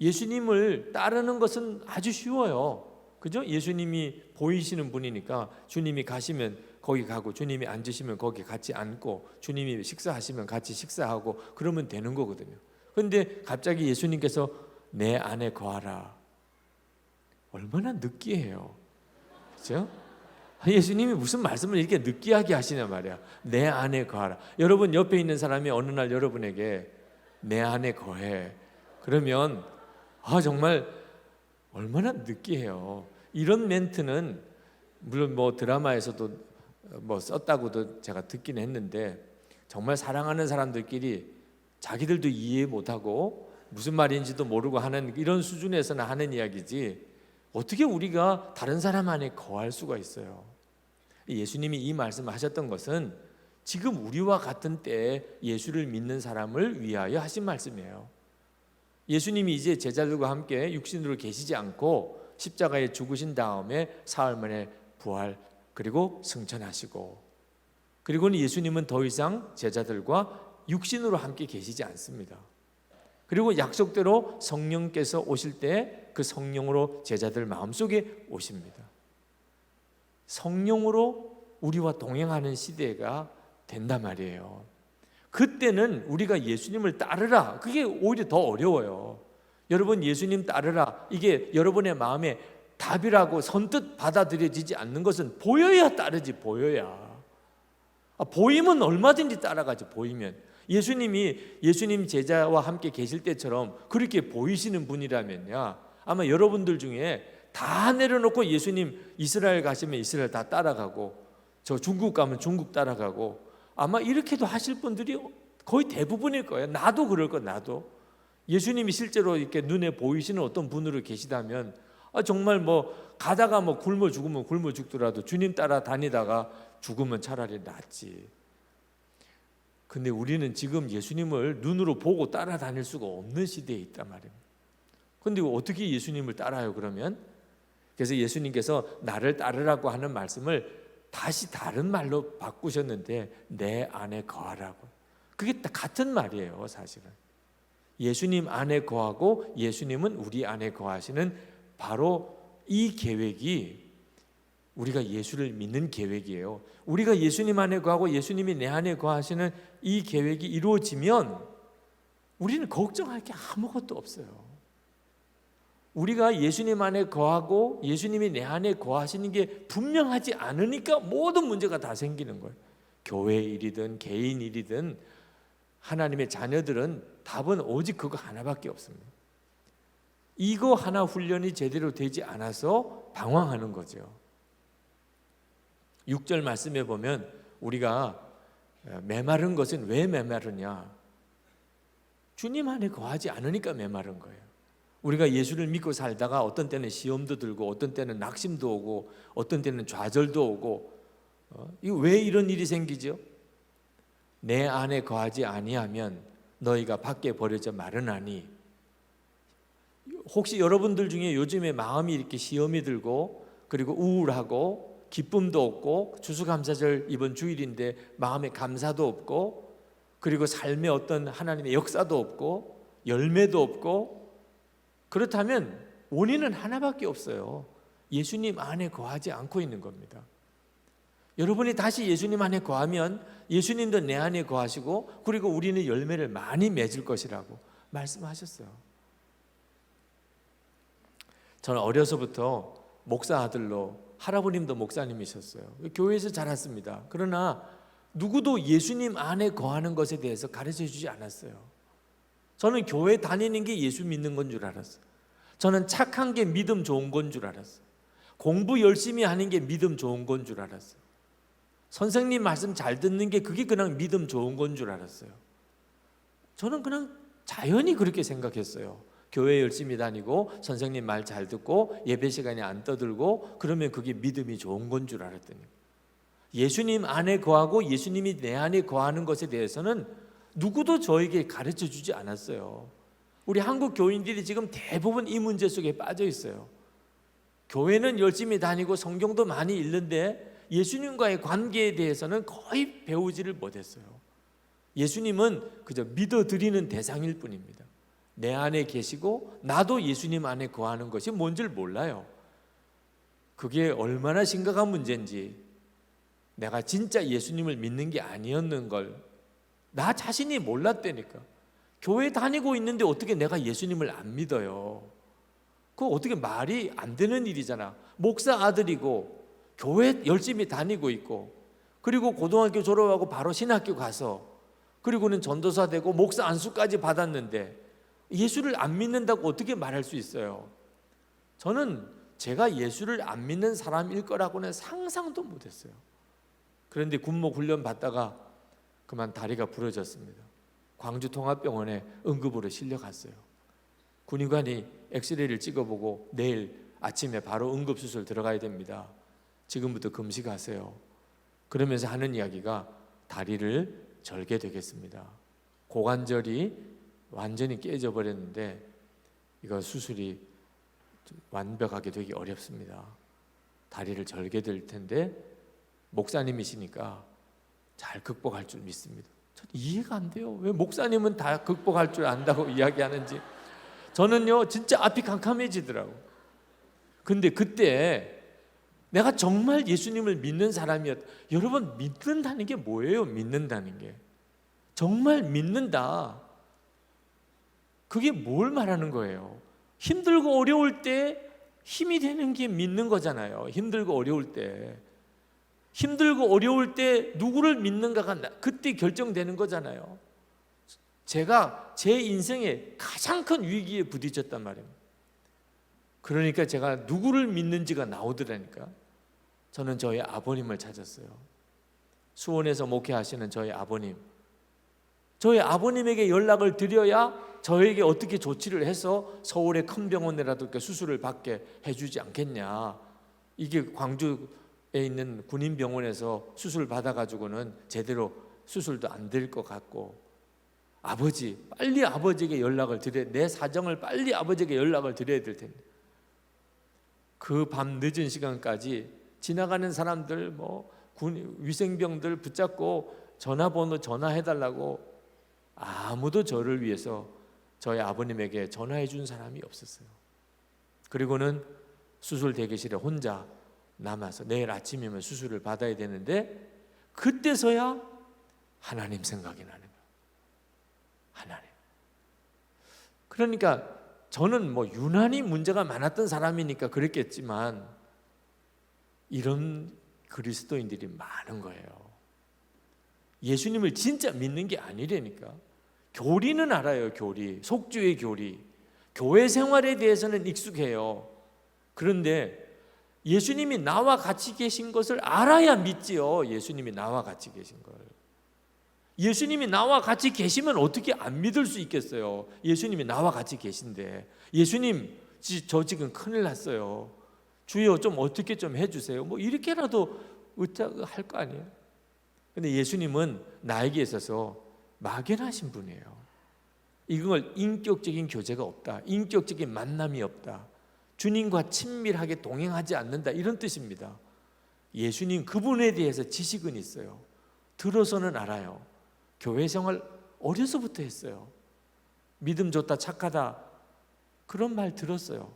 예수님을 따르는 것은 아주 쉬워요. 그죠? 예수님이 보이시는 분이니까 주님이 가시면 거기 가고 주님이 앉으시면 거기 같이 앉고 주님이 식사하시면 같이 식사하고 그러면 되는 거거든요. 그런데 갑자기 예수님께서 내 안에 거하라. 얼마나 느끼해요. 그렇죠? 예수님이 무슨 말씀을 이렇게 느끼하게 하시냐 말이야. 내 안에 거하라. 여러분 옆에 있는 사람이 어느 날 여러분에게 내 안에 거해. 그러면 정말 얼마나 느끼해요. 이런 멘트는 물론 뭐 드라마에서도 뭐 썼다고도 제가 듣긴 했는데 정말 사랑하는 사람들끼리 자기들도 이해 못하고 무슨 말인지도 모르고 하는 이런 수준에서는 하는 이야기지 어떻게 우리가 다른 사람 안에 거할 수가 있어요. 예수님이 이 말씀을 하셨던 것은 지금 우리와 같은 때에 예수를 믿는 사람을 위하여 하신 말씀이에요. 예수님이 이제 제자들과 함께 육신으로 계시지 않고 십자가에 죽으신 다음에 사흘 만에 부활 그리고 승천하시고 그리고는 예수님은 더 이상 제자들과 육신으로 함께 계시지 않습니다. 그리고 약속대로 성령께서 오실 때 그 성령으로 제자들 마음속에 오십니다. 성령으로 우리와 동행하는 시대가 된단 말이에요. 그때는 우리가 예수님을 따르라 그게 오히려 더 어려워요. 여러분 예수님 따르라 이게 여러분의 마음에 답이라고 선뜻 받아들여지지 않는 것은 보여야 따르지 보여야. 보이면 얼마든지 따라가지 보이면. 예수님 제자와 함께 계실 때처럼 그렇게 보이시는 분이라면요 아마 여러분들 중에 다 내려놓고 예수님 이스라엘 가시면 이스라엘 다 따라가고 저 중국 가면 중국 따라가고 아마 이렇게도 하실 분들이 거의 대부분일 거예요. 나도 그럴 거예요. 나도 예수님이 실제로 이렇게 눈에 보이시는 어떤 분으로 계시다면 정말 뭐 가다가 뭐 굶어 죽으면 굶어 죽더라도 주님 따라 다니다가 죽으면 차라리 낫지. 근데 우리는 지금 예수님을 눈으로 보고 따라다닐 수가 없는 시대에 있단 말입니다. 근데 어떻게 예수님을 따라요 그러면? 그래서 예수님께서 나를 따르라고 하는 말씀을 다시 다른 말로 바꾸셨는데 내 안에 거하라고. 그게 다 같은 말이에요 사실은. 예수님 안에 거하고 예수님은 우리 안에 거하시는 바로 이 계획이 우리가 예수를 믿는 계획이에요. 우리가 예수님 안에 거하고 예수님이 내 안에 거하시는 이 계획이 이루어지면 우리는 걱정할 게 아무것도 없어요. 우리가 예수님 안에 거하고 예수님이 내 안에 거하시는 게 분명하지 않으니까 모든 문제가 다 생기는 거예요. 교회 일이든 개인 일이든 하나님의 자녀들은 답은 오직 그거 하나밖에 없습니다. 이거 하나 훈련이 제대로 되지 않아서 방황하는 거죠. 6절 말씀에 보면 우리가 메마른 것은 왜 메마르냐? 주님 안에 거하지 않으니까 메마른 거예요. 우리가 예수를 믿고 살다가 어떤 때는 시험도 들고 어떤 때는 낙심도 오고 어떤 때는 좌절도 오고 이거 왜 이런 일이 생기죠? 내 안에 거하지 아니하면 너희가 밖에 버려져 마르나니. 혹시 여러분들 중에 요즘에 마음이 이렇게 시험이 들고 그리고 우울하고 기쁨도 없고 추수감사절 이번 주일인데 마음에 감사도 없고 그리고 삶에 어떤 하나님의 역사도 없고 열매도 없고, 그렇다면 원인은 하나밖에 없어요. 예수님 안에 거하지 않고 있는 겁니다. 여러분이 다시 예수님 안에 거하면 예수님도 내 안에 거하시고 그리고 우리는 열매를 많이 맺을 것이라고 말씀하셨어요. 저는 어려서부터 목사 아들로, 할아버님도 목사님이셨어요. 교회에서 자랐습니다. 그러나 누구도 예수님 안에 거하는 것에 대해서 가르쳐 주지 않았어요. 저는 교회 다니는 게 예수 믿는 건 줄 알았어요. 저는 착한 게 믿음 좋은 건 줄 알았어요. 공부 열심히 하는 게 믿음 좋은 건 줄 알았어요. 선생님 말씀 잘 듣는 게 그게 그냥 믿음 좋은 건 줄 알았어요. 저는 그냥 자연히 그렇게 생각했어요. 교회 열심히 다니고 선생님 말 잘 듣고 예배 시간에 안 떠들고 그러면 그게 믿음이 좋은 건 줄 알았더니, 예수님 안에 거하고 예수님이 내 안에 거하는 것에 대해서는 누구도 저에게 가르쳐 주지 않았어요. 우리 한국 교인들이 지금 대부분 이 문제 속에 빠져 있어요. 교회는 열심히 다니고 성경도 많이 읽는데 예수님과의 관계에 대해서는 거의 배우지를 못했어요. 예수님은 그저 믿어드리는 대상일 뿐입니다. 내 안에 계시고 나도 예수님 안에 거하는 것이 뭔지를 몰라요. 그게 얼마나 심각한 문제인지, 내가 진짜 예수님을 믿는 게 아니었는 걸 나 자신이 몰랐다니까. 교회 다니고 있는데 어떻게 내가 예수님을 안 믿어요? 그거 어떻게 말이 안 되는 일이잖아. 목사 아들이고 교회 열심히 다니고 있고 그리고 고등학교 졸업하고 바로 신학교 가서 그리고는 전도사 되고 목사 안수까지 받았는데 예수를 안 믿는다고 어떻게 말할 수 있어요? 저는 제가 예수를 안 믿는 사람일 거라고는 상상도 못했어요. 그런데 군목 훈련 받다가 그만 다리가 부러졌습니다. 광주 통합병원에 응급으로 실려갔어요. 군의관이 엑스레이를 찍어보고 내일 아침에 바로 응급수술 들어가야 됩니다. 지금부터 금식하세요. 그러면서 하는 이야기가 다리를 절게 되겠습니다. 고관절이 완전히 깨져버렸는데 이거 수술이 완벽하게 되기 어렵습니다. 다리를 절게 될 텐데 목사님이시니까 잘 극복할 줄 믿습니다. 전 이해가 안 돼요. 왜 목사님은 다 극복할 줄 안다고 이야기하는지. 저는요 진짜 앞이 캄캄해지더라고. 근데 그때 내가 정말 예수님을 믿는 사람이었. 여러분, 믿는다는 게 뭐예요? 믿는다는 게 정말 믿는다, 그게 뭘 말하는 거예요? 힘들고 어려울 때 힘이 되는 게 믿는 거잖아요. 힘들고 어려울 때, 힘들고 어려울 때 누구를 믿는가가 그때 결정되는 거잖아요. 제가 제 인생에 가장 큰 위기에 부딪혔단 말이에요. 그러니까 제가 누구를 믿는지가 나오더라니까. 저는 저희 아버님을 찾았어요. 수원에서 목회하시는 저희 아버님. 저희 아버님에게 연락을 드려야 저에게 어떻게 조치를 해서 서울의 큰 병원이라도 수술을 받게 해주지 않겠냐. 이게 광주에 있는 군인병원에서 수술 받아가지고는 제대로 수술도 안 될 것 같고, 아버지 빨리 아버지에게 연락을 드려야, 내 사정을 빨리 아버지에게 연락을 드려야 될 텐데. 그 밤 늦은 시간까지 지나가는 사람들 위생병들 붙잡고 전화번호 전화해달라고 아무도 저를 위해서 저희 아버님에게 전화해 준 사람이 없었어요. 그리고는 수술 대기실에 혼자 남아서 내일 아침이면 수술을 받아야 되는데 그때서야 하나님 생각이 나는 거예요. 하나님. 그러니까 저는 유난히 문제가 많았던 사람이니까 그랬겠지만 이런 그리스도인들이 많은 거예요. 예수님을 진짜 믿는 게 아니라니까. 교리는 알아요. 교리, 속주의 교리, 교회 생활에 대해서는 익숙해요. 그런데 예수님이 나와 같이 계신 것을 알아야 믿지요. 예수님이 나와 같이 계신 걸. 예수님이 나와 같이 계시면 어떻게 안 믿을 수 있겠어요? 예수님이 나와 같이 계신데, 예수님 저 지금 큰일 났어요. 주여 좀 어떻게 좀 해주세요. 뭐 이렇게라도 할 거 아니에요. 근데 예수님은 나에게 있어서 막연하신 분이에요. 이걸 인격적인 교제가 없다, 인격적인 만남이 없다, 주님과 친밀하게 동행하지 않는다, 이런 뜻입니다. 예수님 그분에 대해서 지식은 있어요. 들어서는 알아요. 교회 생활 어려서부터 했어요. 믿음 좋다, 착하다, 그런 말 들었어요.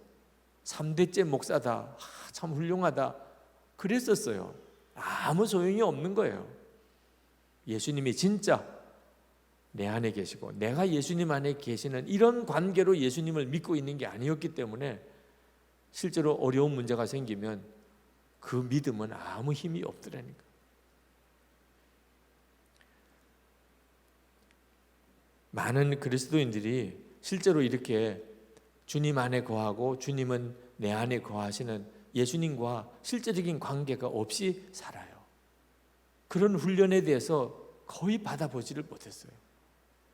3대째 목사다, 참 훌륭하다, 그랬었어요. 아무 소용이 없는 거예요. 예수님이 진짜 내 안에 계시고 내가 예수님 안에 계시는 이런 관계로 예수님을 믿고 있는 게 아니었기 때문에 실제로 어려운 문제가 생기면 그 믿음은 아무 힘이 없더라니까. 많은 그리스도인들이 실제로 이렇게 주님 안에 거하고 주님은 내 안에 거하시는 예수님과 실제적인 관계가 없이 살아요. 그런 훈련에 대해서 거의 받아보지를 못했어요.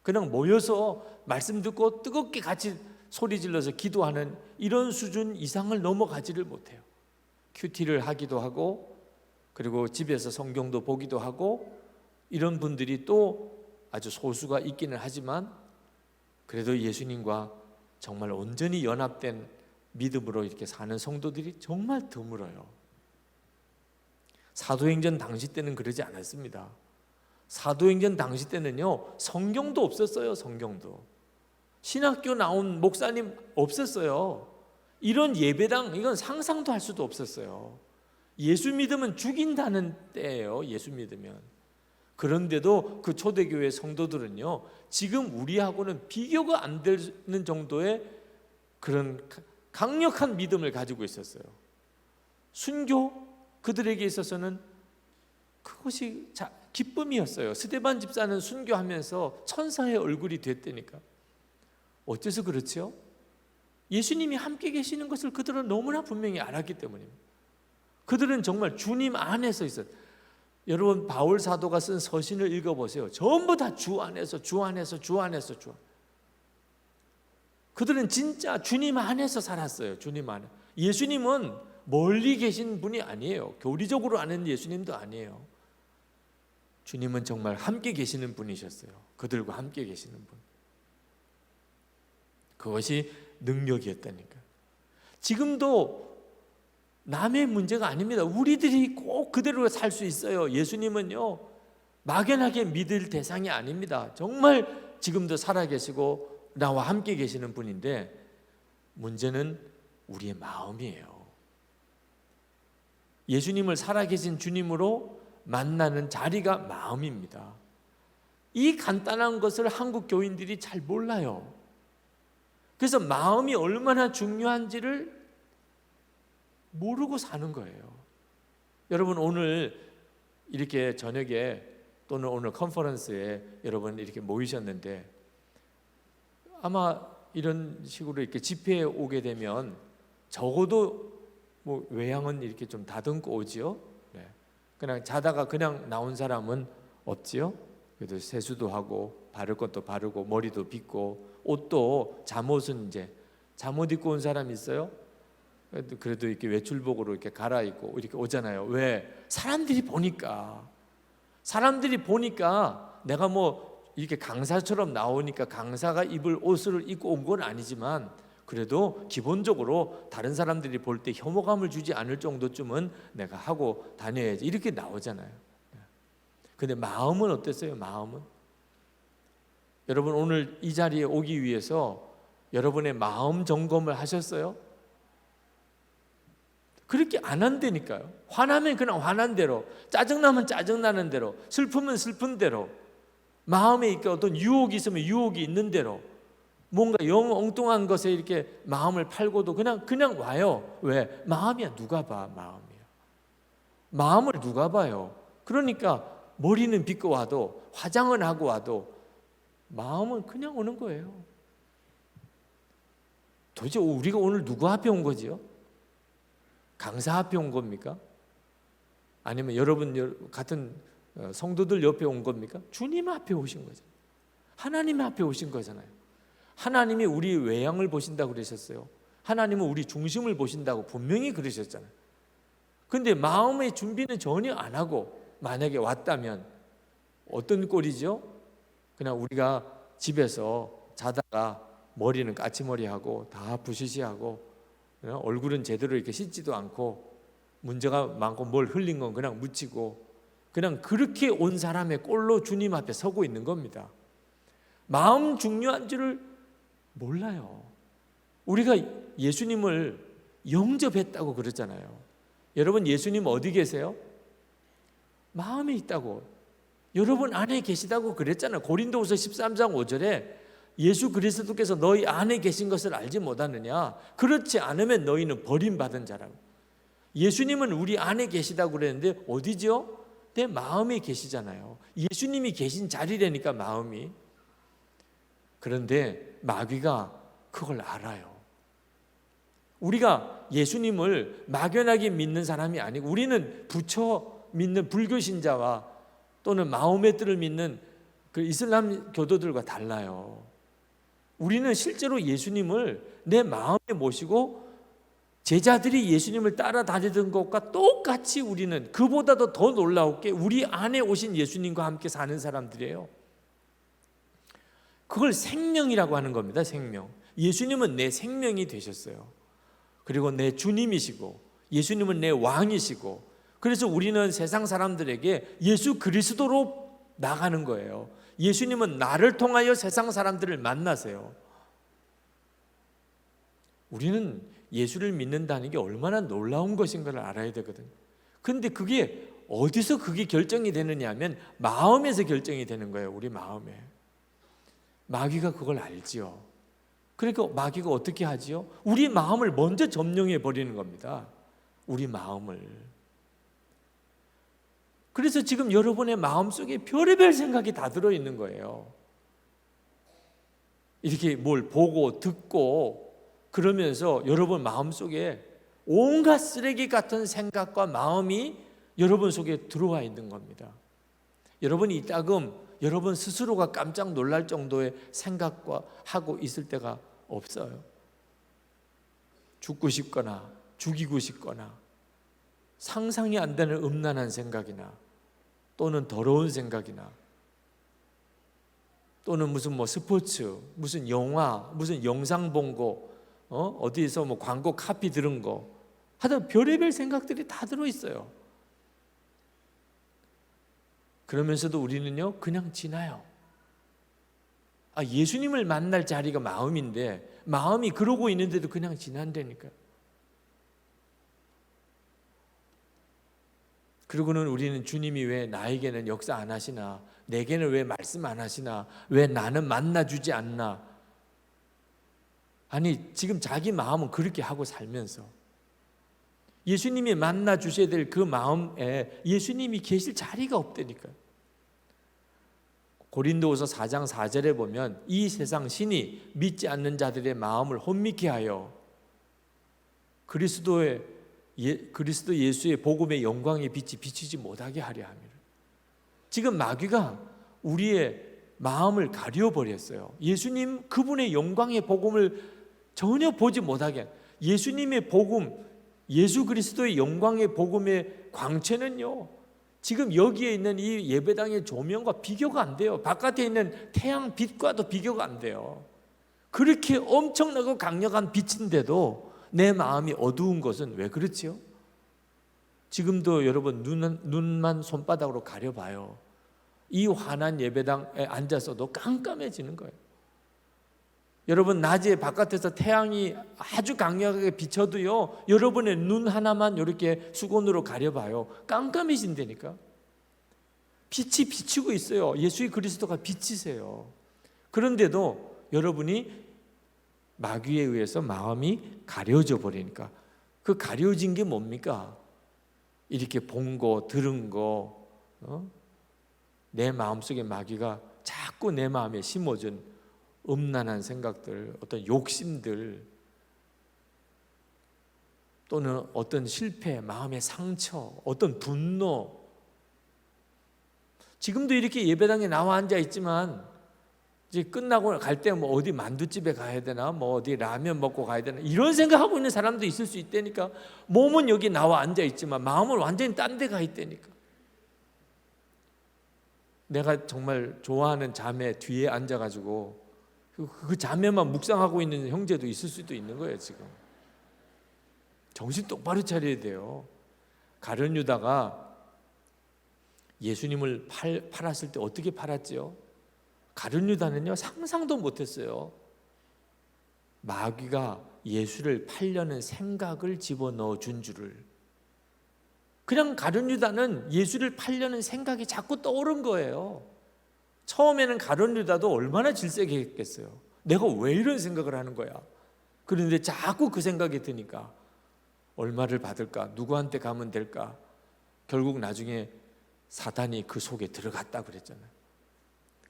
그냥 모여서 말씀 듣고 뜨겁게 같이 소리 질러서 기도하는 이런 수준 이상을 넘어가지를 못해요. 큐티를 하기도 하고, 그리고 집에서 성경도 보기도 하고, 이런 분들이 또 아주 소수가 있기는 하지만 그래도 예수님과 정말 온전히 연합된 믿음으로 이렇게 사는 성도들이 정말 드물어요. 사도행전 당시 때는 그러지 않았습니다. 사도행전 당시 때는요, 성경도 없었어요. 성경도. 신학교 나온 목사님 없었어요. 이런 예배당, 이건 상상도 할 수도 없었어요. 예수 믿으면 죽인다는 때예요. 예수 믿으면. 그런데도 그 초대교회 성도들은요, 지금 우리하고는 비교가 안 되는 정도의 그런 강력한 믿음을 가지고 있었어요. 순교, 그들에게 있어서는 그것이 기쁨이었어요. 스데반 집사는 순교하면서 천사의 얼굴이 됐다니까. 어째서 그렇죠? 예수님이 함께 계시는 것을 그들은 너무나 분명히 알았기 때문입니다. 그들은 정말 주님 안에서 있어요. 여러분, 바울 사도가 쓴 서신을 읽어보세요. 전부 다 주 안에서, 주 안에서, 주 안에서, 주 안에서. 그들은 진짜 주님 안에서 살았어요. 주님 안에. 예수님은 멀리 계신 분이 아니에요. 교리적으로 아는 예수님도 아니에요. 주님은 정말 함께 계시는 분이셨어요. 그들과 함께 계시는 분. 그것이 능력이었다니까. 지금도 남의 문제가 아닙니다. 우리들이 꼭 그대로 살 수 있어요. 예수님은요, 막연하게 믿을 대상이 아닙니다. 정말 지금도 살아계시고 나와 함께 계시는 분인데, 문제는 우리의 마음이에요. 예수님을 살아계신 주님으로 만나는 자리가 마음입니다. 이 간단한 것을 한국 교인들이 잘 몰라요. 그래서 마음이 얼마나 중요한지를 모르고 사는 거예요. 여러분, 오늘 이렇게 저녁에 또는 오늘 컨퍼런스에 여러분 이렇게 모이셨는데, 아마 이런 식으로 이렇게 집회에 오게 되면 적어도 뭐 외양은 이렇게 좀 다듬고 오지요. 네. 그냥 자다가 그냥 나온 사람은 없지요. 그래도 세수도 하고 바를 것도 바르고 머리도 빗고 옷도 잠옷은 이제 잠옷 입고 온 사람 있어요? 그래도 이렇게 외출복으로 이렇게 갈아입고 이렇게 오잖아요. 왜? 사람들이 보니까 내가 뭐 이렇게 강사처럼 나오니까 강사가 입을 옷을 입고 온 건 아니지만 그래도 기본적으로 다른 사람들이 볼 때 혐오감을 주지 않을 정도쯤은 내가 하고 다녀야지, 이렇게 나오잖아요. 근데 마음은 어땠어요? 마음은? 여러분, 오늘 이 자리에 오기 위해서 여러분의 마음 점검을 하셨어요? 그렇게 안 한다니까요. 화나면 그냥 화난 대로, 짜증나면 짜증나는 대로, 슬프면 슬픈 대로, 마음에 이렇게 어떤 유혹이 있으면 유혹이 있는 대로, 뭔가 영 엉뚱한 것에 이렇게 마음을 팔고도 그냥 와요. 왜? 마음이야. 누가 봐? 마음이야. 마음을 누가 봐요? 그러니까 머리는 빗고 와도, 화장은 하고 와도 마음은 그냥 오는 거예요. 도대체 우리가 오늘 누구 앞에 온 거지요? 강사 앞에 온 겁니까? 아니면 여러분 같은 성도들 옆에 온 겁니까? 주님 앞에 오신 거잖아요. 하나님 앞에 오신 거잖아요. 하나님이 우리 외양을 보신다고 그러셨어요. 하나님은 우리 중심을 보신다고 분명히 그러셨잖아요. 근데 마음의 준비는 전혀 안 하고 만약에 왔다면 어떤 꼴이죠? 그냥 우리가 집에서 자다가 머리는 까치머리하고 다 부시시하고 얼굴은 제대로 이렇게 씻지도 않고 문제가 많고 뭘 흘린 건 그냥 묻히고 그냥 그렇게 온 사람의 꼴로 주님 앞에 서고 있는 겁니다. 마음 중요한 줄을 몰라요. 우리가 예수님을 영접했다고 그러잖아요. 여러분 예수님 어디 계세요? 마음에 있다고. 여러분 안에 계시다고 그랬잖아요. 고린도후서 13장 5절에 예수 그리스도께서 너희 안에 계신 것을 알지 못하느냐? 그렇지 않으면 너희는 버림받은 자라고. 예수님은 우리 안에 계시다고 그랬는데 어디죠? 내 마음에 계시잖아요. 예수님이 계신 자리라니까 마음이. 그런데 마귀가 그걸 알아요. 우리가 예수님을 막연하게 믿는 사람이 아니고 우리는 부처 믿는 불교 신자와 또는 마호메트를 믿는 그 이슬람 교도들과 달라요. 우리는 실제로 예수님을 내 마음에 모시고 제자들이 예수님을 따라다니던 것과 똑같이 우리는 그보다도 더 놀라웠게 우리 안에 오신 예수님과 함께 사는 사람들이에요. 그걸 생명이라고 하는 겁니다. 생명. 예수님은 내 생명이 되셨어요. 그리고 내 주님이시고 예수님은 내 왕이시고 그래서 우리는 세상 사람들에게 예수 그리스도로 나가는 거예요. 예수님은 나를 통하여 세상 사람들을 만나세요. 우리는 예수를 믿는다는 게 얼마나 놀라운 것인 걸 알아야 되거든요. 근데 그게 어디서 그게 결정이 되느냐 하면 마음에서 결정이 되는 거예요. 우리 마음에. 마귀가 그걸 알지요. 그러니까 마귀가 어떻게 하지요? 우리 마음을 먼저 점령해 버리는 겁니다. 우리 마음을. 그래서 지금 여러분의 마음속에 별의별 생각이 다 들어있는 거예요. 이렇게 뭘 보고 듣고 그러면서 여러분 마음속에 온갖 쓰레기 같은 생각과 마음이 여러분 속에 들어와 있는 겁니다. 여러분이 이따금 여러분 스스로가 깜짝 놀랄 정도의 생각과 하고 있을 때가 없어요. 죽고 싶거나 죽이고 싶거나 상상이 안 되는 음란한 생각이나 또는 더러운 생각이나 또는 무슨 뭐 스포츠, 무슨 영화, 무슨 영상 본 거, 어디에서 뭐 광고 카피 들은 거 하여튼 별의별 생각들이 다 들어있어요. 그러면서도 우리는요 그냥 지나요. 예수님을 만날 자리가 마음인데 마음이 그러고 있는데도 그냥 지난다니까요. 그리고는 우리는 주님이 왜 나에게는 역사 안 하시나, 내게는 왜 말씀 안 하시나, 왜 나는 만나주지 않나. 아니 지금 자기 마음은 그렇게 하고 살면서 예수님이 만나주셔야 될 그 마음에 예수님이 계실 자리가 없다니까요. 고린도후서 4장 4절에 보면 이 세상 신이 믿지 않는 자들의 마음을 혼미케 하여 그리스도 예수의 복음의 영광의 빛이 비치지 못하게 하려 함이라. 지금 마귀가 우리의 마음을 가려버렸어요. 예수님 그분의 영광의 복음을 전혀 보지 못하게. 예수님의 복음, 예수 그리스도의 영광의 복음의 광채는요 지금 여기에 있는 이 예배당의 조명과 비교가 안 돼요. 바깥에 있는 태양 빛과도 비교가 안 돼요. 그렇게 엄청나고 강력한 빛인데도 내 마음이 어두운 것은 왜 그렇지요? 지금도 여러분 눈만 손바닥으로 가려봐요. 이 환한 예배당에 앉아서도 깜깜해지는 거예요. 여러분 낮에 바깥에서 태양이 아주 강력하게 비쳐도요 여러분의 눈 하나만 이렇게 수건으로 가려봐요. 깜깜해진다니까. 빛이 비치고 있어요. 예수 그리스도가 빛이세요. 그런데도 여러분이 마귀에 의해서 마음이 가려져 버리니까 그 가려진 게 뭡니까? 이렇게 본 거 들은 거 내 마음속에 마귀가 자꾸 내 마음에 심어준 음란한 생각들, 어떤 욕심들, 또는 어떤 실패, 마음의 상처, 어떤 분노. 지금도 이렇게 예배당에 나와 앉아 있지만 이제 끝나고 갈 때 뭐 어디 만두집에 가야 되나, 뭐 어디 라면 먹고 가야 되나, 이런 생각하고 있는 사람도 있을 수 있다니까. 몸은 여기 나와 앉아 있지만 마음은 완전히 딴 데 가 있다니까. 내가 정말 좋아하는 자매 뒤에 앉아가지고 그 자매만 묵상하고 있는 형제도 있을 수도 있는 거예요. 지금 정신 똑바로 차려야 돼요. 가룟 유다가 예수님을 팔았을 때 어떻게 팔았지요? 가룟 유다는요, 상상도 못했어요. 마귀가 예수를 팔려는 생각을 집어넣어 준 줄을. 그냥 가룟 유다는 예수를 팔려는 생각이 자꾸 떠오른 거예요. 처음에는 가룟 유다도 얼마나 질색했겠어요. 내가 왜 이런 생각을 하는 거야? 그런데 자꾸 그 생각이 드니까 얼마를 받을까? 누구한테 가면 될까? 결국 나중에 사단이 그 속에 들어갔다 그랬잖아요.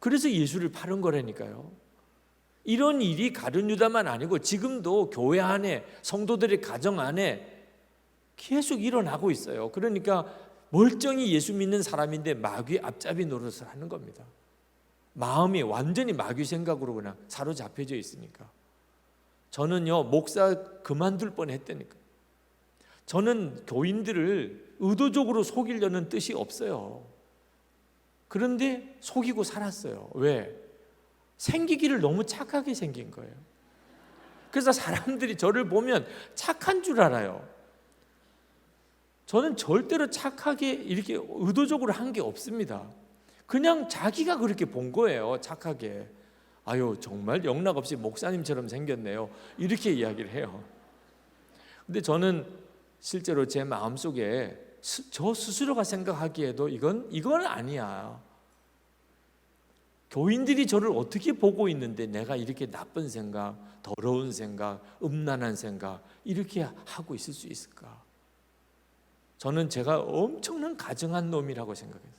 그래서 예수를 파는 거라니까요. 이런 일이 가룟 유다만 아니고 지금도 교회 안에, 성도들의 가정 안에 계속 일어나고 있어요. 그러니까 멀쩡히 예수 믿는 사람인데 마귀 앞잡이 노릇을 하는 겁니다. 마음이 완전히 마귀 생각으로 그냥 사로잡혀져 있으니까. 저는요, 목사 그만둘 뻔했다니까. 저는 교인들을 의도적으로 속이려는 뜻이 없어요. 그런데 속이고 살았어요. 왜? 생기기를 너무 착하게 생긴 거예요. 그래서 사람들이 저를 보면 착한 줄 알아요. 저는 절대로 착하게 이렇게 의도적으로 한 게 없습니다. 그냥 자기가 그렇게 본 거예요. 착하게. 아유, 정말 영락없이 목사님처럼 생겼네요. 이렇게 이야기를 해요. 근데 저는 실제로 제 마음속에 저 스스로가 생각하기에도 이건 아니야. 교인들이 저를 어떻게 보고 있는데 내가 이렇게 나쁜 생각, 더러운 생각, 음란한 생각 이렇게 하고 있을 수 있을까? 저는 제가 엄청난 가증한 놈이라고 생각했어요.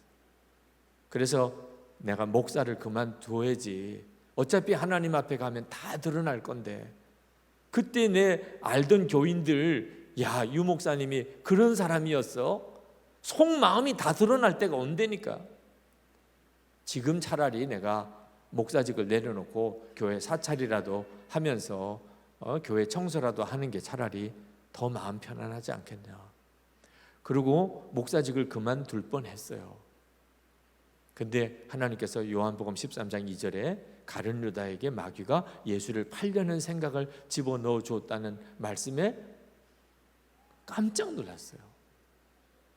그래서 내가 목사를 그만둬야지. 어차피 하나님 앞에 가면 다 드러날 건데. 그때 내 알던 교인들, 야, 유 목사님이 그런 사람이었어? 속마음이 다 드러날 때가 온다니까. 지금 차라리 내가 목사직을 내려놓고 교회 사찰이라도 하면서 교회 청소라도 하는 게 차라리 더 마음 편안하지 않겠냐. 그리고 목사직을 그만둘 뻔했어요. 근데 하나님께서 요한복음 13장 2절에 가룟 유다에게 마귀가 예수를 팔려는 생각을 집어넣어 줬다는 말씀에 깜짝 놀랐어요.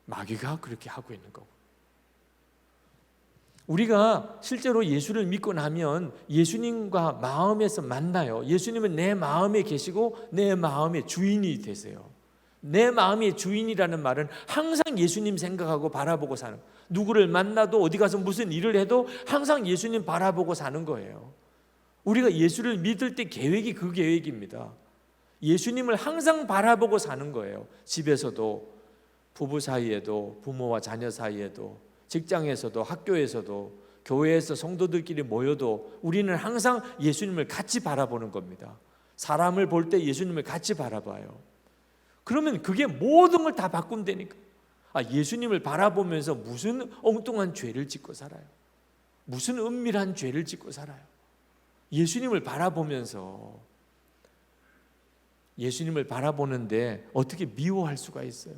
마귀가 그렇게 하고 있는 거고. 우리가 실제로 예수를 믿고 나면 예수님과 마음에서 만나요. 예수님은 내 마음에 계시고 내 마음의 주인이 되세요. 내 마음의 주인이라는 말은 항상 예수님 생각하고 바라보고 사는, 누구를 만나도 어디 가서 무슨 일을 해도 항상 예수님 바라보고 사는 거예요. 우리가 예수를 믿을 때 계획이 그 계획입니다. 예수님을 항상 바라보고 사는 거예요. 집에서도, 부부 사이에도, 부모와 자녀 사이에도, 직장에서도, 학교에서도, 교회에서 성도들끼리 모여도 우리는 항상 예수님을 같이 바라보는 겁니다. 사람을 볼 때 예수님을 같이 바라봐요. 그러면 그게 모든 걸 다 바꾼다니까. 예수님을 바라보면서 무슨 엉뚱한 죄를 짓고 살아요? 무슨 은밀한 죄를 짓고 살아요? 예수님을 바라보면서, 예수님을 바라보는데 어떻게 미워할 수가 있어요?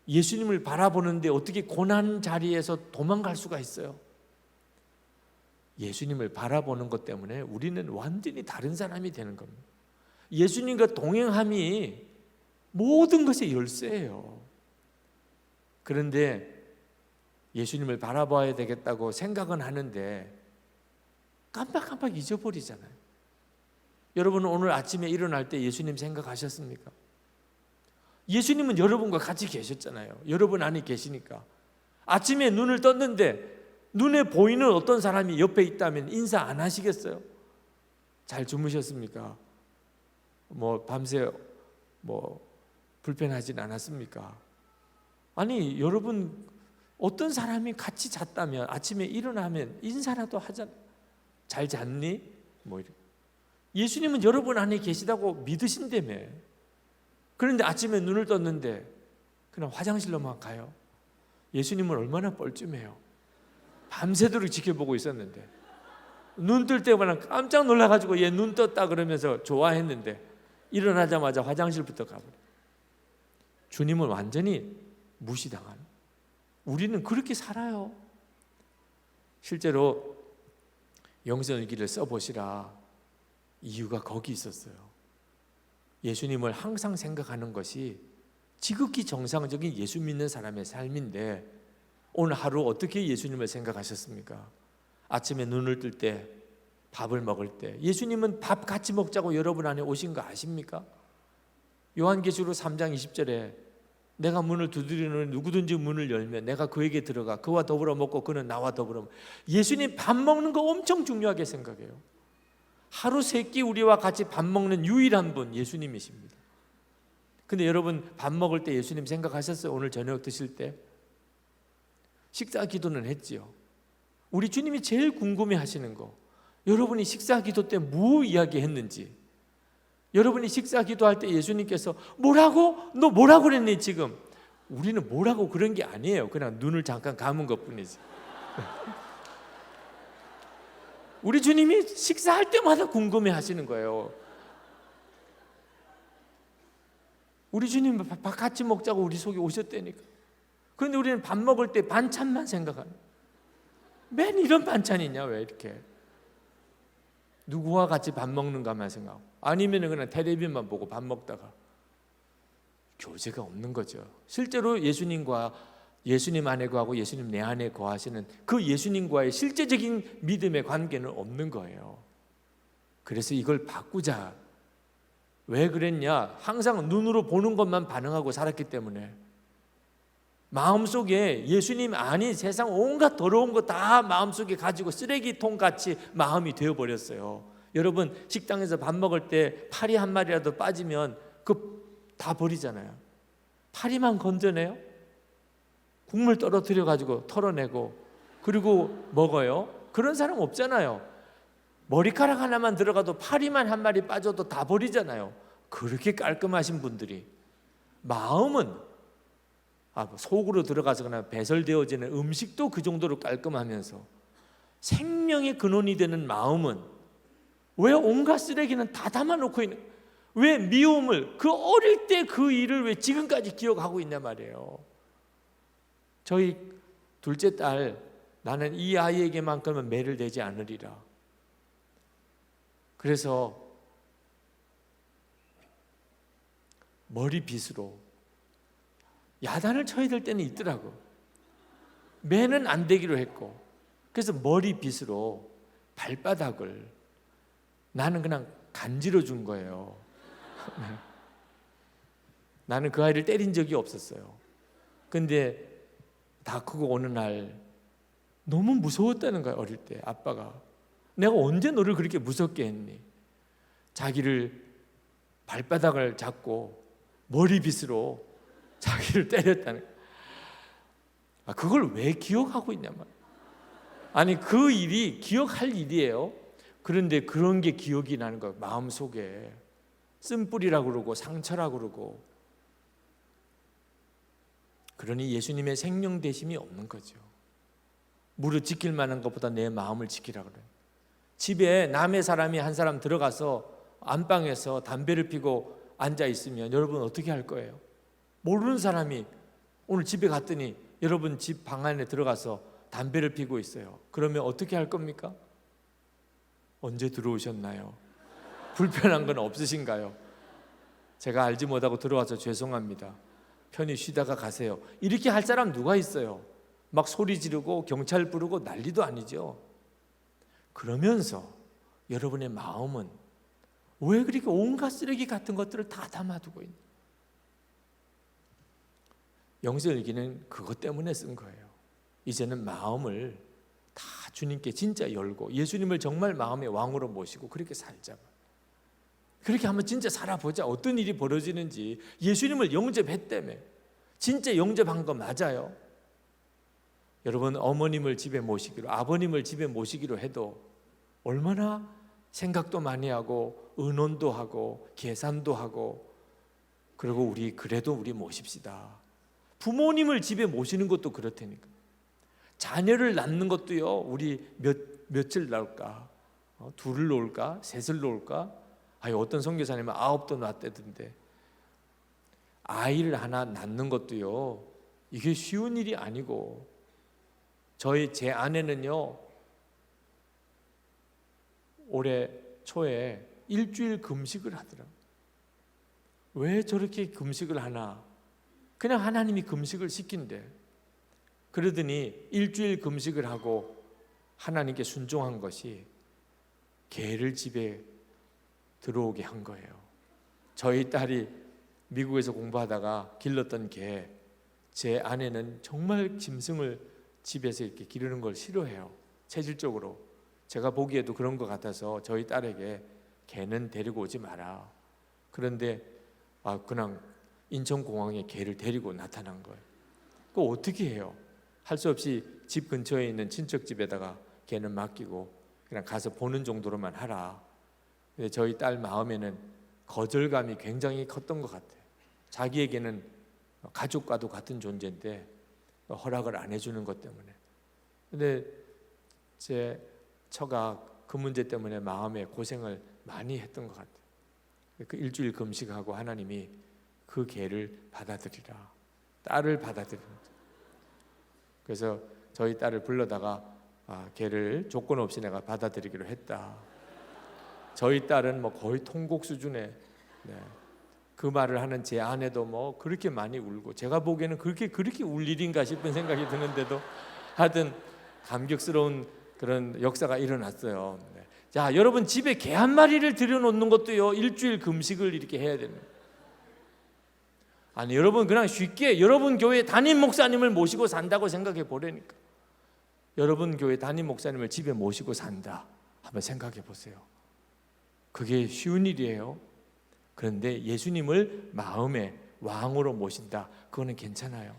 예수님을 바라보는데 어떻게 고난 자리에서 도망갈 수가 있어요? 예수님을 바라보는 것 때문에 우리는 완전히 다른 사람이 되는 겁니다. 예수님과 동행함이 모든 것의 열쇠예요. 그런데 예수님을 바라봐야 되겠다고 생각은 하는데 깜빡깜빡 잊어버리잖아요. 여러분은 오늘 아침에 일어날 때 예수님 생각하셨습니까? 예수님은 여러분과 같이 계셨잖아요. 여러분 안에 계시니까. 아침에 눈을 떴는데 눈에 보이는 어떤 사람이 옆에 있다면 인사 안 하시겠어요? 잘 주무셨습니까? 밤새 불편하진 않았습니까? 아니, 여러분 어떤 사람이 같이 잤다면 아침에 일어나면 인사라도 하잖아요. 잘 잤니? 이렇게. 예수님은 여러분 안에 계시다고 믿으신다며. 그런데 아침에 눈을 떴는데 그냥 화장실로만 가요. 예수님은 얼마나 뻘쭘해요. 밤새도록 지켜보고 있었는데 눈 뜰 때마다 깜짝 놀라가지고 얘 눈 떴다 그러면서 좋아했는데 일어나자마자 화장실부터 가버려요. 주님은 완전히 무시당한, 우리는 그렇게 살아요. 실제로 영성일기를 써보시라. 이유가 거기 있었어요. 예수님을 항상 생각하는 것이 지극히 정상적인 예수 믿는 사람의 삶인데 오늘 하루 어떻게 예수님을 생각하셨습니까? 아침에 눈을 뜰 때, 밥을 먹을 때 예수님은 밥 같이 먹자고 여러분 안에 오신 거 아십니까? 요한계시록 3장 20절에 내가 문을 두드리는 누구든지 문을 열면 내가 그에게 들어가 그와 더불어 먹고 그는 나와 더불어 먹고. 예수님 밥 먹는 거 엄청 중요하게 생각해요. 하루 세 끼 우리와 같이 밥 먹는 유일한 분 예수님이십니다. 근데 여러분 밥 먹을 때 예수님 생각하셨어요? 오늘 저녁 드실 때 식사 기도는 했지요. 우리 주님이 제일 궁금해 하시는 거, 여러분이 식사 기도 때 뭐 이야기했는지. 여러분이 식사 기도할 때 예수님께서 뭐라고? 너 뭐라고 그랬니 지금? 우리는 뭐라고 그런 게 아니에요. 그냥 눈을 잠깐 감은 것뿐이지. 우리 주님이 식사할 때마다 궁금해 하시는 거예요. 우리 주님 밥 같이 먹자고 우리 속에 오셨다니까. 그런데 우리는 밥 먹을 때 반찬만 생각하는, 맨 이런 반찬이 있냐 왜 이렇게. 누구와 같이 밥 먹는가만 생각하고 아니면 그냥 텔레비전만 보고 밥 먹다가 교제가 없는 거죠. 실제로 예수님과 예수님 안에 거하고 예수님 내 안에 거하시는 그 예수님과의 실제적인 믿음의 관계는 없는 거예요. 그래서 이걸 바꾸자. 왜 그랬냐? 항상 눈으로 보는 것만 반응하고 살았기 때문에 마음속에 예수님 아닌 세상 온갖 더러운 거 다 마음속에 가지고 쓰레기통 같이 마음이 되어버렸어요. 여러분 식당에서 밥 먹을 때 파리 한 마리라도 빠지면 그 다 버리잖아요. 파리만 건져내요? 국물 떨어뜨려 가지고 털어내고 그리고 먹어요? 그런 사람 없잖아요. 머리카락 하나만 들어가도 파리만 한 마리 빠져도 다 버리잖아요. 그렇게 깔끔하신 분들이 마음은 속으로 들어가서 그냥 배설되어지는 음식도 그 정도로 깔끔하면서 생명의 근원이 되는 마음은 왜 온갖 쓰레기는 다 담아놓고 있는, 왜 미움을, 그 어릴 때 그 일을 왜 지금까지 기억하고 있냐 말이에요. 저희 둘째 딸, 나는 이 아이에게만큼은 매를 내지 않으리라. 그래서 머리빗으로 야단을 쳐야 될 때는 있더라고. 매는 안 되기로 했고, 그래서 머리빗으로 발바닥을 나는 그냥 간지러 준 거예요. 나는 그 아이를 때린 적이 없었어요. 근데 다 크고 어느 날 너무 무서웠다는 거야. 어릴 때 아빠가 내가 언제 너를 그렇게 무섭게 했니? 자기를 발바닥을 잡고 머리빗으로 자기를 때렸다는 거야. 그걸 왜 기억하고 있냐 말이야. 아니 그 일이 기억할 일이에요. 그런데 그런 게 기억이 나는 거야. 마음속에 쓴뿌리라고 그러고 상처라고 그러고. 그러니 예수님의 생명 되심이 없는 거죠. 무릇 지킬 만한 것보다 내 마음을 지키라 그래요. 집에 남의 사람이 한 사람 들어가서 안방에서 담배를 피고 앉아 있으면 여러분 어떻게 할 거예요? 모르는 사람이 오늘 집에 갔더니 여러분 집 방 안에 들어가서 담배를 피고 있어요. 그러면 어떻게 할 겁니까? 언제 들어오셨나요? 불편한 건 없으신가요? 제가 알지 못하고 들어와서 죄송합니다. 편히 쉬다가 가세요. 이렇게 할 사람 누가 있어요? 막 소리 지르고 경찰 부르고 난리도 아니죠. 그러면서 여러분의 마음은 왜 그렇게 온갖 쓰레기 같은 것들을 다 담아두고 있는? 영성일기는 그것 때문에 쓴 거예요. 이제는 마음을 다 주님께 진짜 열고 예수님을 정말 마음의 왕으로 모시고 그렇게 살자. 그렇게 한번 진짜 살아보자. 어떤 일이 벌어지는지. 예수님을 영접했다며. 진짜 영접한 거 맞아요. 여러분 어머님을 집에 모시기로, 아버님을 집에 모시기로 해도 얼마나 생각도 많이 하고 의논도 하고 계산도 하고 그리고 그래도 우리 모십시다. 부모님을 집에 모시는 것도 그렇다니까. 자녀를 낳는 것도요, 우리 며칠 낳을까? 둘을 놓을까? 셋을 놓을까? 어떤 선교사님은 9도 낳았다던데. 아이를 하나 낳는 것도요, 이게 쉬운 일이 아니고, 제 아내는요, 올해 초에 일주일 금식을 하더라고요. 왜 저렇게 금식을 하나? 그냥 하나님이 금식을 시킨대. 그러더니 일주일 금식을 하고 하나님께 순종한 것이 개를 집에 들어오게 한 거예요. 저희 딸이 미국에서 공부하다가 길렀던 개, 제 아내는 정말 짐승을 집에서 이렇게 기르는 걸 싫어해요. 체질적으로. 제가 보기에도 그런 것 같아서 저희 딸에게 개는 데리고 오지 마라. 그런데 그냥 인천공항에 개를 데리고 나타난 거예요. 그거 어떻게 해요? 할 수 없이 집 근처에 있는 친척 집에다가 개는 맡기고 그냥 가서 보는 정도로만 하라. 근데 저희 딸 마음에는 거절감이 굉장히 컸던 것 같아요. 자기에게는 가족과도 같은 존재인데 허락을 안 해주는 것 때문에. 근데 제 처가 그 문제 때문에 마음에 고생을 많이 했던 것 같아요. 그 일주일 금식하고 하나님이 그 개를 받아들이라, 딸을 받아들이라. 그래서 저희 딸을 불러다가 개를 조건 없이 내가 받아들이기로 했다. 저희 딸은 거의 통곡 수준에, 그 말을 하는 제 아내도 그렇게 많이 울고, 제가 보기에는 그렇게 울 일인가 싶은 생각이 드는데도 하여튼 감격스러운 그런 역사가 일어났어요. 자, 여러분 집에 개 한 마리를 들여놓는 것도요, 일주일 금식을 이렇게 해야 됩니다. 아니, 여러분 그냥 쉽게 여러분 교회 담임 목사님을 모시고 산다고 생각해 보라니까. 여러분 교회 담임 목사님을 집에 모시고 산다, 한번 생각해 보세요. 그게 쉬운 일이에요. 그런데 예수님을 마음의 왕으로 모신다, 그거는 괜찮아요.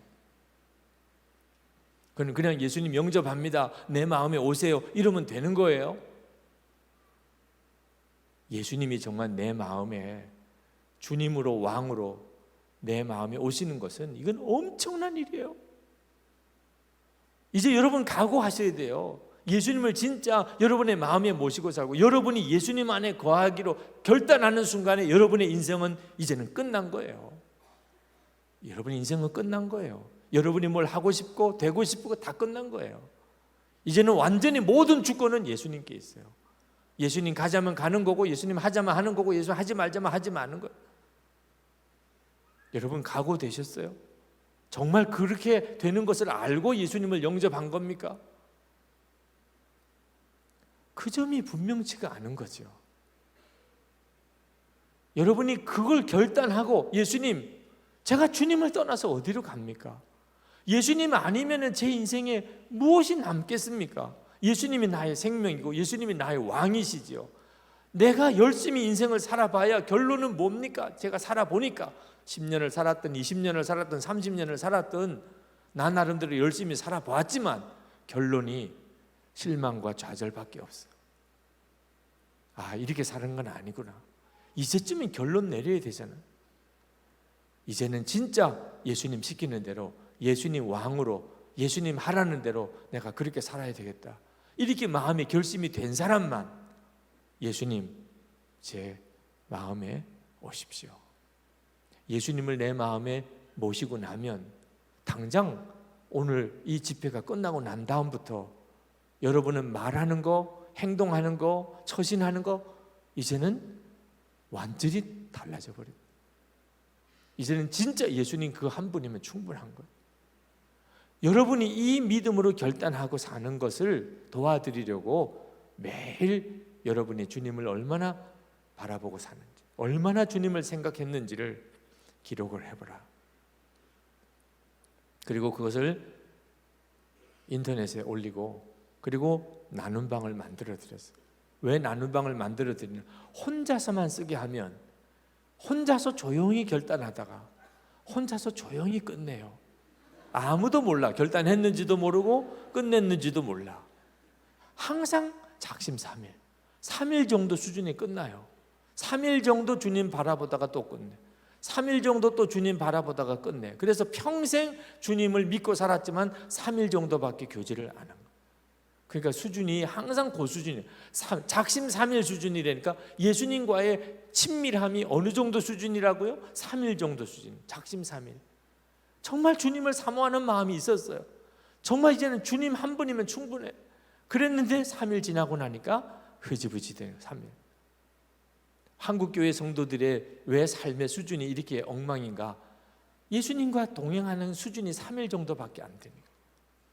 그건 그냥 예수님 영접합니다, 내 마음에 오세요, 이러면 되는 거예요. 예수님이 정말 내 마음에 주님으로, 왕으로 내 마음에 오시는 것은 이건 엄청난 일이에요. 이제 여러분 각오하셔야 돼요. 예수님을 진짜 여러분의 마음에 모시고 살고, 여러분이 예수님 안에 거하기로 결단하는 순간에 여러분의 인생은 이제는 끝난 거예요. 여러분의 인생은 끝난 거예요. 여러분이 뭘 하고 싶고 되고 싶고 다 끝난 거예요. 이제는 완전히 모든 주권은 예수님께 있어요. 예수님 가자면 가는 거고, 예수님 하자면 하는 거고, 예수님 하지 말자면 하지 마는 거예요. 여러분 각오되셨어요? 정말 그렇게 되는 것을 알고 예수님을 영접한 겁니까? 그 점이 분명치가 않은 거죠. 여러분이 그걸 결단하고, 예수님, 제가 주님을 떠나서 어디로 갑니까? 예수님 아니면 제 인생에 무엇이 남겠습니까? 예수님이 나의 생명이고 예수님이 나의 왕이시지요. 내가 열심히 인생을 살아봐야 결론은 뭡니까? 제가 살아보니까 10년을 살았든 20년을 살았든 30년을 살았든 나 나름대로 열심히 살아보았지만 결론이 실망과 좌절밖에 없어요. 이렇게 사는 건 아니구나. 이제쯤은 결론 내려야 되잖아. 이제는 진짜 예수님 시키는 대로, 예수님 왕으로, 예수님 하라는 대로 내가 그렇게 살아야 되겠다, 이렇게 마음에 결심이 된 사람만 예수님 제 마음에 오십시오. 예수님을 내 마음에 모시고 나면 당장 오늘 이 집회가 끝나고 난 다음부터 여러분은 말하는 거, 행동하는 거, 처신하는 거 이제는 완전히 달라져 버립니다. 이제는 진짜 예수님 그 한 분이면 충분한 거예요. 여러분이 이 믿음으로 결단하고 사는 것을 도와드리려고 매일 여러분이 주님을 얼마나 바라보고 사는지, 얼마나 주님을 생각했는지를 기록을 해보라. 그리고 그것을 인터넷에 올리고, 그리고 나눔방을 만들어 드렸어요. 왜 나눔방을 만들어 드리냐? 혼자서만 쓰게 하면 혼자서 조용히 결단하다가 혼자서 조용히 끝내요. 아무도 몰라. 결단했는지도 모르고 끝냈는지도 몰라. 항상 작심삼일, 3일 정도 수준에 끝나요. 3일 정도 주님 바라보다가 또 끝내. 3일 정도 또 주님 바라보다가 끝내. 그래서 평생 주님을 믿고 살았지만 3일 정도밖에 교제를 안 한 거예요. 그러니까 수준이 항상 고수준이에요. 작심 3일 수준이라니까 예수님과의 친밀함이 어느 정도 수준이라고요? 3일 정도 수준. 작심 3일. 정말 주님을 사모하는 마음이 있었어요. 정말 이제는 주님 한 분이면 충분해. 그랬는데 3일 지나고 나니까 흐지부지 돼요. 3일. 한국교회 성도들의 왜 삶의 수준이 이렇게 엉망인가? 예수님과 동행하는 수준이 3일 정도밖에 안 됩니다.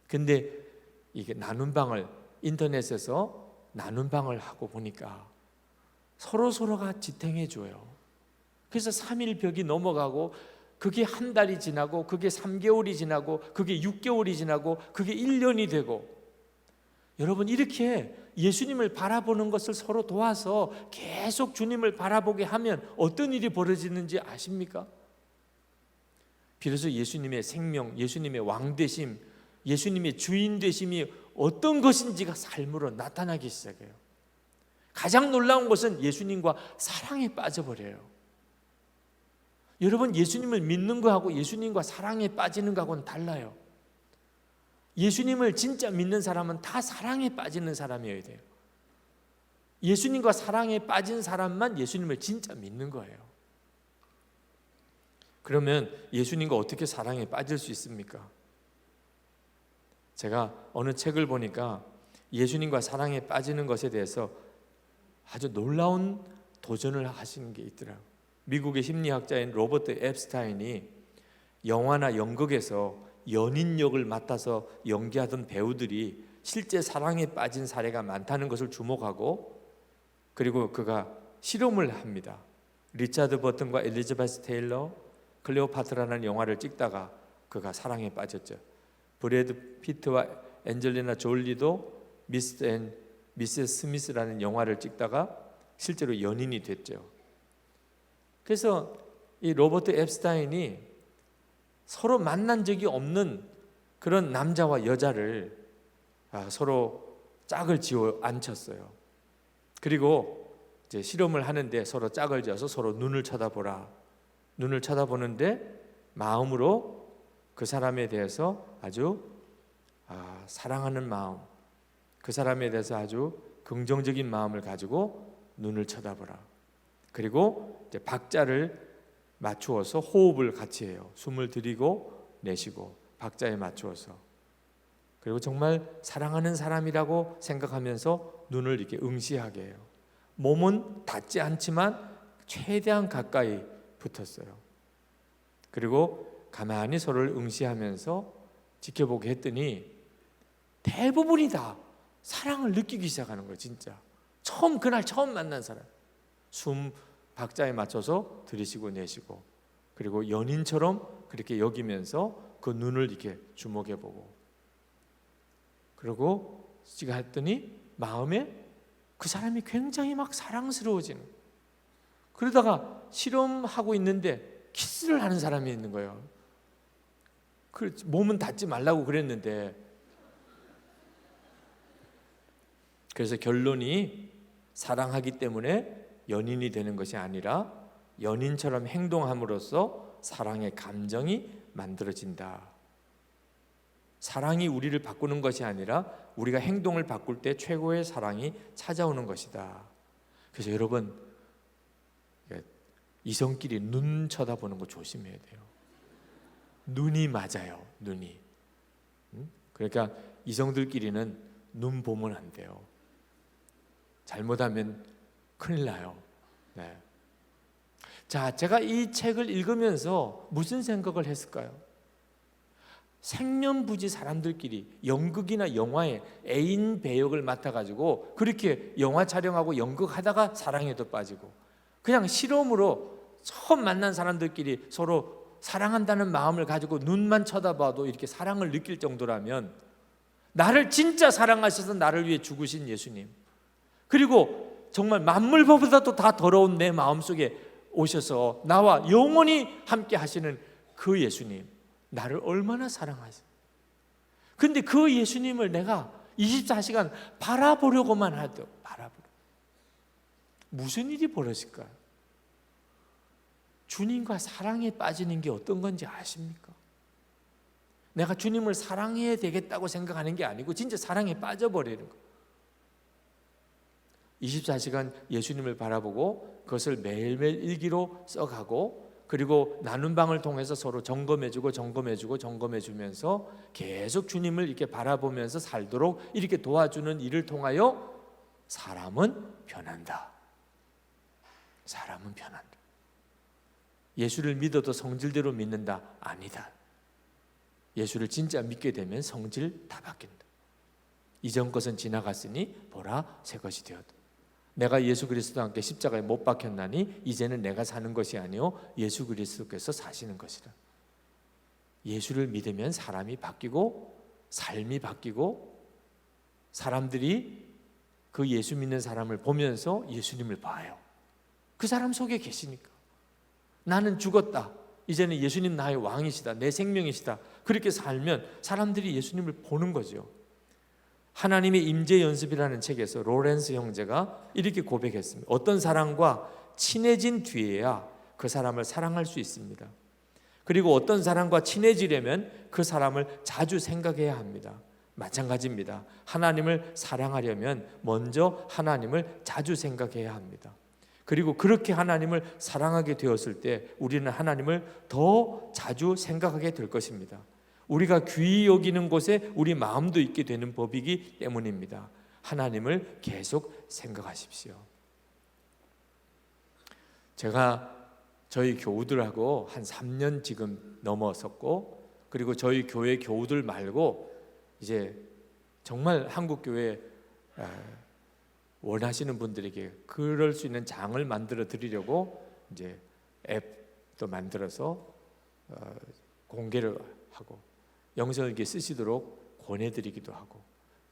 근데 이게 나눔방을 인터넷에서 나눔방을 하고 보니까 서로가 지탱해 줘요. 그래서 3일 벽이 넘어가고 그게 한 달이 지나고 그게 3개월이 지나고 그게 6개월이 지나고 그게 1년이 되고, 여러분 이렇게 예수님을 바라보는 것을 서로 도와서 계속 주님을 바라보게 하면 어떤 일이 벌어지는지 아십니까? 비로소 예수님의 생명, 예수님의 왕되심, 예수님의 주인 되심이 어떤 것인지가 삶으로 나타나기 시작해요. 가장 놀라운 것은 예수님과 사랑에 빠져버려요. 여러분 예수님을 믿는 거하고 예수님과 사랑에 빠지는 거하고는 달라요. 예수님을 진짜 믿는 사람은 다 사랑에 빠지는 사람이어야 돼요. 예수님과 사랑에 빠진 사람만 예수님을 진짜 믿는 거예요. 그러면 예수님과 어떻게 사랑에 빠질 수 있습니까? 제가 어느 책을 보니까 예수님과 사랑에 빠지는 것에 대해서 아주 놀라운 도전을 하신 게 있더라고요. 미국의 심리학자인 로버트 앱스타인이 영화나 연극에서 연인 역을 맡아서 연기하던 배우들이 실제 사랑에 빠진 사례가 많다는 것을 주목하고, 그리고 그가 실험을 합니다. 리차드 버튼과 엘리자베스 테일러, 클레오파트라는 영화를 찍다가 그가 사랑에 빠졌죠. 브래드 피트와 앤젤리나 졸리도 미스터 앤 미세스 스미스라는 영화를 찍다가 실제로 연인이 됐죠. 그래서 이 로버트 앱스타인이 서로 만난 적이 없는 그런 남자와 여자를 서로 짝을 지어 앉혔어요. 그리고 이제 실험을 하는데 서로 짝을 지어서 서로 눈을 쳐다보라. 눈을 쳐다보는데 마음으로 그 사람에 대해서 아주 사랑하는 마음, 그 사람에 대해서 아주 긍정적인 마음을 가지고 눈을 쳐다보라. 그리고 이제 박자를 맞추어서 호흡을 같이 해요. 숨을 들이고 내쉬고 박자에 맞추어서. 그리고 정말 사랑하는 사람이라고 생각하면서 눈을 이렇게 응시하게 해요. 몸은 닿지 않지만 최대한 가까이 붙었어요. 그리고 가만히 서로를 응시하면서 지켜보게 했더니 대부분이 다 사랑을 느끼기 시작하는 거예요. 진짜 그날 처음 만난 사람, 숨 박자에 맞춰서 들이쉬고 내쉬고, 그리고 연인처럼 그렇게 여기면서 그 눈을 이렇게 주목해보고, 그리고 지가 했더니 마음에 그 사람이 굉장히 막 사랑스러워지는. 그러다가 실험하고 있는데 키스를 하는 사람이 있는 거예요. 몸은 닿지 말라고 그랬는데. 그래서 결론이 사랑하기 때문에 연인이 되는 것이 아니라 연인처럼 행동함으로써 사랑의 감정이 만들어진다. 사랑이 우리를 바꾸는 것이 아니라 우리가 행동을 바꿀 때 최고의 사랑이 찾아오는 것이다. 그래서 여러분 이성끼리 눈 쳐다보는 거 조심해야 돼요. 눈이 맞아요. 눈이. 그러니까 이성들끼리는 눈 보면 안 돼요. 잘못하면 큰일 나요. 네. 자, 제가 이 책을 읽으면서 무슨 생각을 했을까요? 생면부지 사람들끼리 연극이나 영화에 애인 배역을 맡아가지고 그렇게 영화 촬영하고 연극하다가 사랑에도 빠지고, 그냥 실험으로 처음 만난 사람들끼리 서로 사랑한다는 마음을 가지고 눈만 쳐다봐도 이렇게 사랑을 느낄 정도라면, 나를 진짜 사랑하셔서 나를 위해 죽으신 예수님, 그리고 정말 만물보다도 다 더러운 내 마음속에 오셔서 나와 영원히 함께 하시는 그 예수님, 나를 얼마나 사랑하세요. 근데 그 예수님을 내가 24시간 바라보려고만 하도 무슨 일이 벌어질까요? 주님과 사랑에 빠지는 게 어떤 건지 아십니까? 내가 주님을 사랑해야 되겠다고 생각하는 게 아니고 진짜 사랑에 빠져버리는 거예요. 24시간 예수님을 바라보고 그것을 매일매일 일기로 써가고, 그리고 나눈 방을 통해서 서로 점검해주면서 계속 주님을 이렇게 바라보면서 살도록 이렇게 도와주는 일을 통하여 사람은 변한다. 사람은 변한다. 예수를 믿어도 성질대로 믿는다? 아니다. 예수를 진짜 믿게 되면 성질 다 바뀐다. 이전 것은 지나갔으니 보라 새 것이 되었다. 내가 예수 그리스도와 함께 십자가에 못 박혔나니 이제는 내가 사는 것이 아니요 예수 그리스도께서 사시는 것이라. 예수를 믿으면 사람이 바뀌고 삶이 바뀌고, 사람들이 그 예수 믿는 사람을 보면서 예수님을 봐요. 그 사람 속에 계시니까. 나는 죽었다, 이제는 예수님 나의 왕이시다, 내 생명이시다, 그렇게 살면 사람들이 예수님을 보는 거죠. 하나님의 임재 연습이라는 책에서 로렌스 형제가 이렇게 고백했습니다. 어떤 사람과 친해진 뒤에야 그 사람을 사랑할 수 있습니다. 그리고 어떤 사람과 친해지려면 그 사람을 자주 생각해야 합니다. 마찬가지입니다. 하나님을 사랑하려면 먼저 하나님을 자주 생각해야 합니다. 그리고 그렇게 하나님을 사랑하게 되었을 때 우리는 하나님을 더 자주 생각하게 될 것입니다. 우리가 귀히 여기는 곳에 우리 마음도 있게 되는 법이기 때문입니다. 하나님을 계속 생각하십시오. 제가 저희 교우들하고 한 3년 지금 넘어섰고, 그리고 저희 교회 교우들 말고 이제 정말 한국 교회 원하시는 분들에게 그럴 수 있는 장을 만들어 드리려고 이제 앱도 만들어서 공개를 하고 영성일기 쓰시도록 권해드리기도 하고,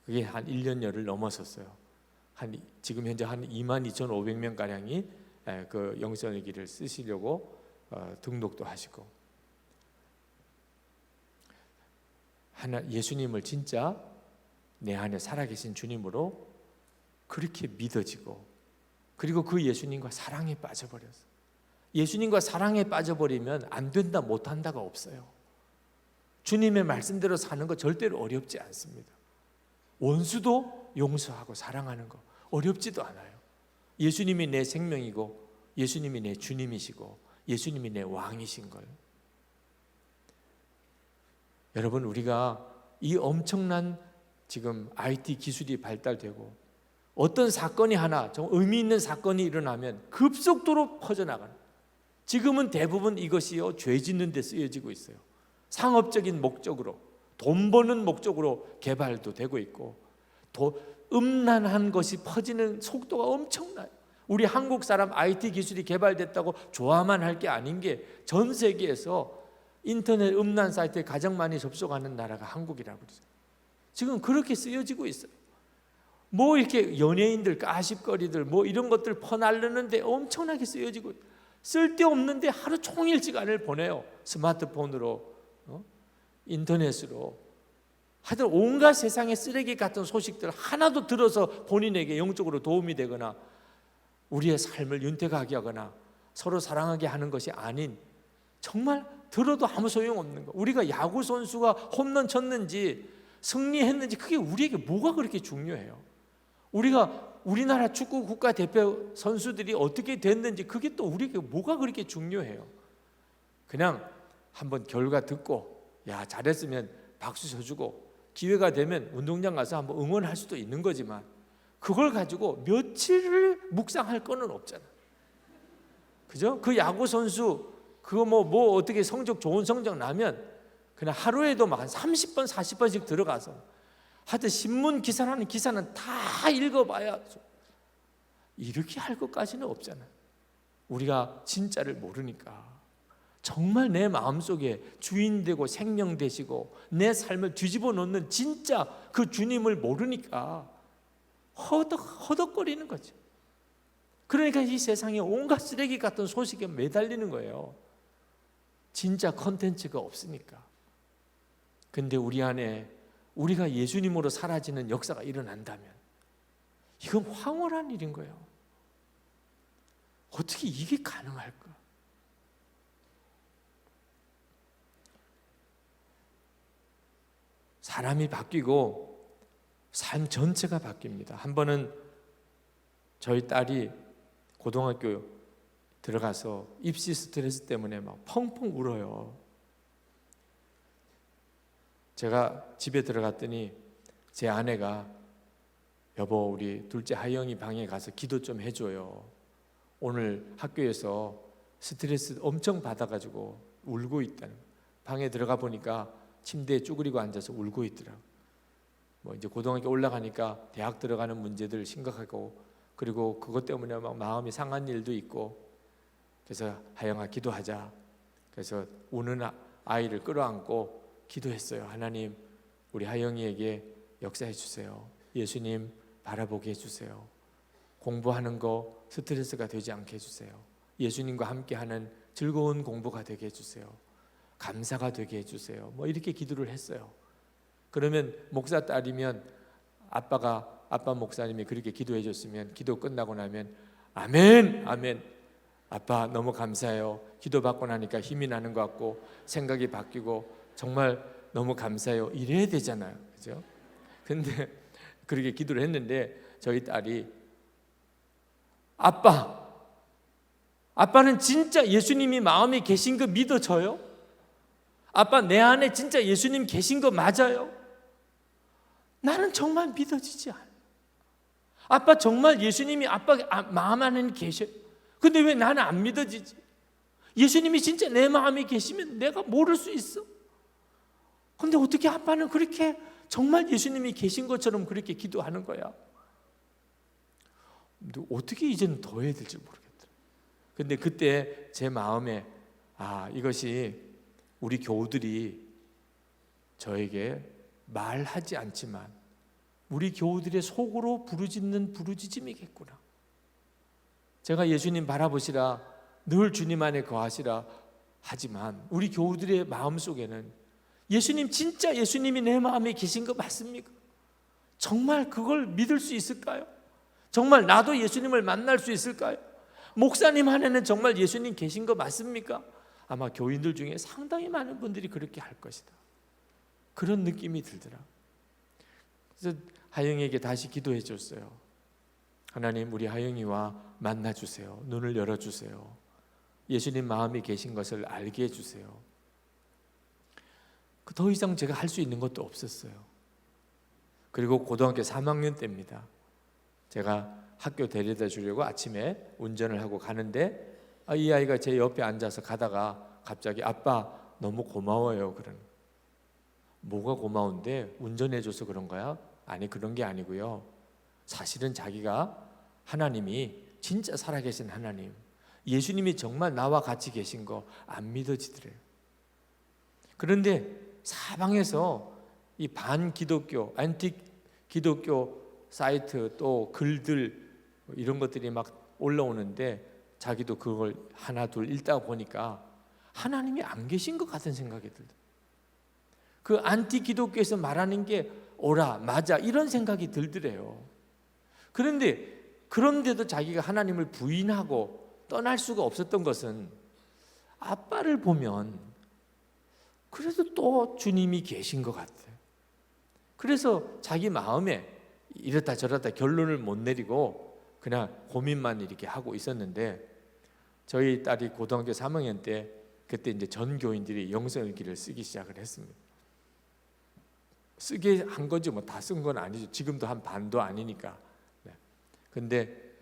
그게 한 1년여를 넘어섰어요. 지금 현재 한 22,500명 가량이 그 영성일기를 쓰시려고 등록도 하시고, 예수님을 진짜 내 안에 살아계신 주님으로 그렇게 믿어지고, 그리고 그 예수님과 사랑에 빠져버렸어요. 예수님과 사랑에 빠져버리면 안 된다 못한다가 없어요. 주님의 말씀대로 사는 거 절대로 어렵지 않습니다. 원수도 용서하고 사랑하는 거 어렵지도 않아요. 예수님이 내 생명이고 예수님이 내 주님이시고 예수님이 내 왕이신 걸. 여러분, 우리가 이 엄청난 지금 IT 기술이 발달되고 어떤 사건이 하나 좀 의미 있는 사건이 일어나면 급속도로 퍼져나가는, 지금은 대부분 이것이요 죄 짓는 데 쓰여지고 있어요. 상업적인 목적으로, 돈 버는 목적으로 개발도 되고 있고, 음란한 것이 퍼지는 속도가 엄청나요. 우리 한국 사람 IT 기술이 개발됐다고 좋아만 할 게 아닌 게, 전 세계에서 인터넷 음란 사이트에 가장 많이 접속하는 나라가 한국이라고 그러죠. 지금 그렇게 쓰여지고 있어요. 뭐 이렇게 연예인들 가십거리들 뭐 이런 것들 퍼날르는데 엄청나게 쓰여지고, 쓸데없는데 하루 종일 시간을 보내요. 스마트폰으로, 인터넷으로. 하여튼 온갖 세상의 쓰레기 같은 소식들 하나도 들어서 본인에게 영적으로 도움이 되거나 우리의 삶을 윤택하게 하거나 서로 사랑하게 하는 것이 아닌, 정말 들어도 아무 소용없는 거. 우리가 야구 선수가 홈런 쳤는지 승리했는지 그게 우리에게 뭐가 그렇게 중요해요? 우리나라 축구 국가대표 선수들이 어떻게 됐는지 그게 또 우리에게 뭐가 그렇게 중요해요? 그냥 한번 결과 듣고 야 잘했으면 박수 쳐주고 기회가 되면 운동장 가서 한번 응원할 수도 있는 거지만, 그걸 가지고 며칠을 묵상할 거는 없잖아. 그죠? 그 야구 선수 그거 뭐 어떻게 좋은 성적 나면 그냥 하루에도 막 한 30번 40번씩 들어가서 하여튼 신문 기사라는 기사는 다 읽어봐야 이렇게 할 것까지는 없잖아. 우리가 진짜를 모르니까. 정말 내 마음속에 주인 되고 생명 되시고 내 삶을 뒤집어 놓는 진짜 그 주님을 모르니까 허덕거리는 거죠. 그러니까 이 세상에 온갖 쓰레기 같은 소식에 매달리는 거예요. 진짜 컨텐츠가 없으니까. 근데 우리 안에 우리가 예수님으로 사라지는 역사가 일어난다면 이건 황홀한 일인 거예요. 어떻게 이게 가능할까? 사람이 바뀌고 삶 전체가 바뀝니다. 한 번은 저희 딸이 고등학교 들어가서 입시 스트레스 때문에 막 펑펑 울어요. 제가 집에 들어갔더니 제 아내가 여보, 우리 둘째 하영이 방에 가서 기도 좀 해줘요. 오늘 학교에서 스트레스 엄청 받아가지고 울고 있다는 거예요. 방에 들어가 보니까 침대에 쭈그리고 앉아서 울고 있더라고요. 뭐 이제 고등학교 올라가니까 대학 들어가는 문제들 심각하고, 그리고 그것 때문에 막 마음이 상한 일도 있고, 그래서 하영아 기도하자. 그래서 우는 아이를 끌어안고 기도했어요. 하나님, 우리 하영이에게 역사해 주세요. 예수님 바라보게 해주세요. 공부하는 거 스트레스가 되지 않게 해주세요. 예수님과 함께하는 즐거운 공부가 되게 해주세요. 감사가 되게 해주세요. 뭐 이렇게 기도를 했어요. 그러면 목사 딸이면 아빠 목사님이 그렇게 기도해 줬으면 기도 끝나고 나면 아멘 아멘, 아빠 너무 감사해요. 기도 받고 나니까 힘이 나는 것 같고 생각이 바뀌고 정말 너무 감사해요. 이래야 되잖아요. 그죠? 근데 그렇게 기도를 했는데 저희 딸이 아빠는 진짜 예수님이 마음에 계신 거 믿어져요? 아빠, 내 안에 진짜 예수님 계신 거 맞아요? 나는 정말 믿어지지 않아요. 아빠, 정말 예수님이 아빠 마음 안에 계셔요. 근데 왜 나는 안 믿어지지? 예수님이 진짜 내 마음에 계시면 내가 모를 수 있어. 근데 어떻게 아빠는 그렇게 정말 예수님이 계신 것처럼 그렇게 기도하는 거야? 근데 어떻게 이제는 더 해야 될지 모르겠더라. 근데 그때 제 마음에 이것이 우리 교우들이 저에게 말하지 않지만 우리 교우들의 속으로 부르짖는 부르짖음이겠구나. 제가 예수님 바라보시라, 늘 주님 안에 거하시라 하지만 우리 교우들의 마음속에는 예수님, 진짜 예수님이 내 마음에 계신 거 맞습니까? 정말 그걸 믿을 수 있을까요? 정말 나도 예수님을 만날 수 있을까요? 목사님 안에는 정말 예수님 계신 거 맞습니까? 아마 교인들 중에 상당히 많은 분들이 그렇게 할 것이다. 그런 느낌이 들더라. 그래서 하영이에게 다시 기도해 줬어요. 하나님, 우리 하영이와 만나 주세요. 눈을 열어 주세요. 예수님 마음이 계신 것을 알게 해 주세요. 더 이상 제가 할 수 있는 것도 없었어요. 그리고 고등학교 3학년 때입니다. 제가 학교 데려다 주려고 아침에 운전을 하고 가는데 이 아이가 제 옆에 앉아서 가다가 갑자기 아빠 너무 고마워요. 그러는. 뭐가 고마운데? 운전해줘서 그런 거야? 아니, 그런 게 아니고요. 사실은 자기가 하나님이 진짜 살아계신 하나님, 예수님이 정말 나와 같이 계신 거 안 믿어지더래요. 그런데 사방에서 이 반기독교, 안티 기독교 사이트 또 글들 이런 것들이 막 올라오는데 자기도 그걸 하나 둘 읽다 보니까 하나님이 안 계신 것 같은 생각이 들다. 그 안티 기독교에서 말하는 게 옳아, 맞아 이런 생각이 들더래요. 그런데도 자기가 하나님을 부인하고 떠날 수가 없었던 것은 아빠를 보면 그래도 또 주님이 계신 것 같아요. 그래서 자기 마음에 이렇다 저렇다 결론을 못 내리고 그냥 고민만 이렇게 하고 있었는데 저희 딸이 고등학교 3학년 때 그때 이제 전 교인들이 영성일기를 쓰기 시작을 했습니다. 쓰게 한 거지 뭐 다 쓴 건 아니죠. 지금도 한 반도 아니니까. 근데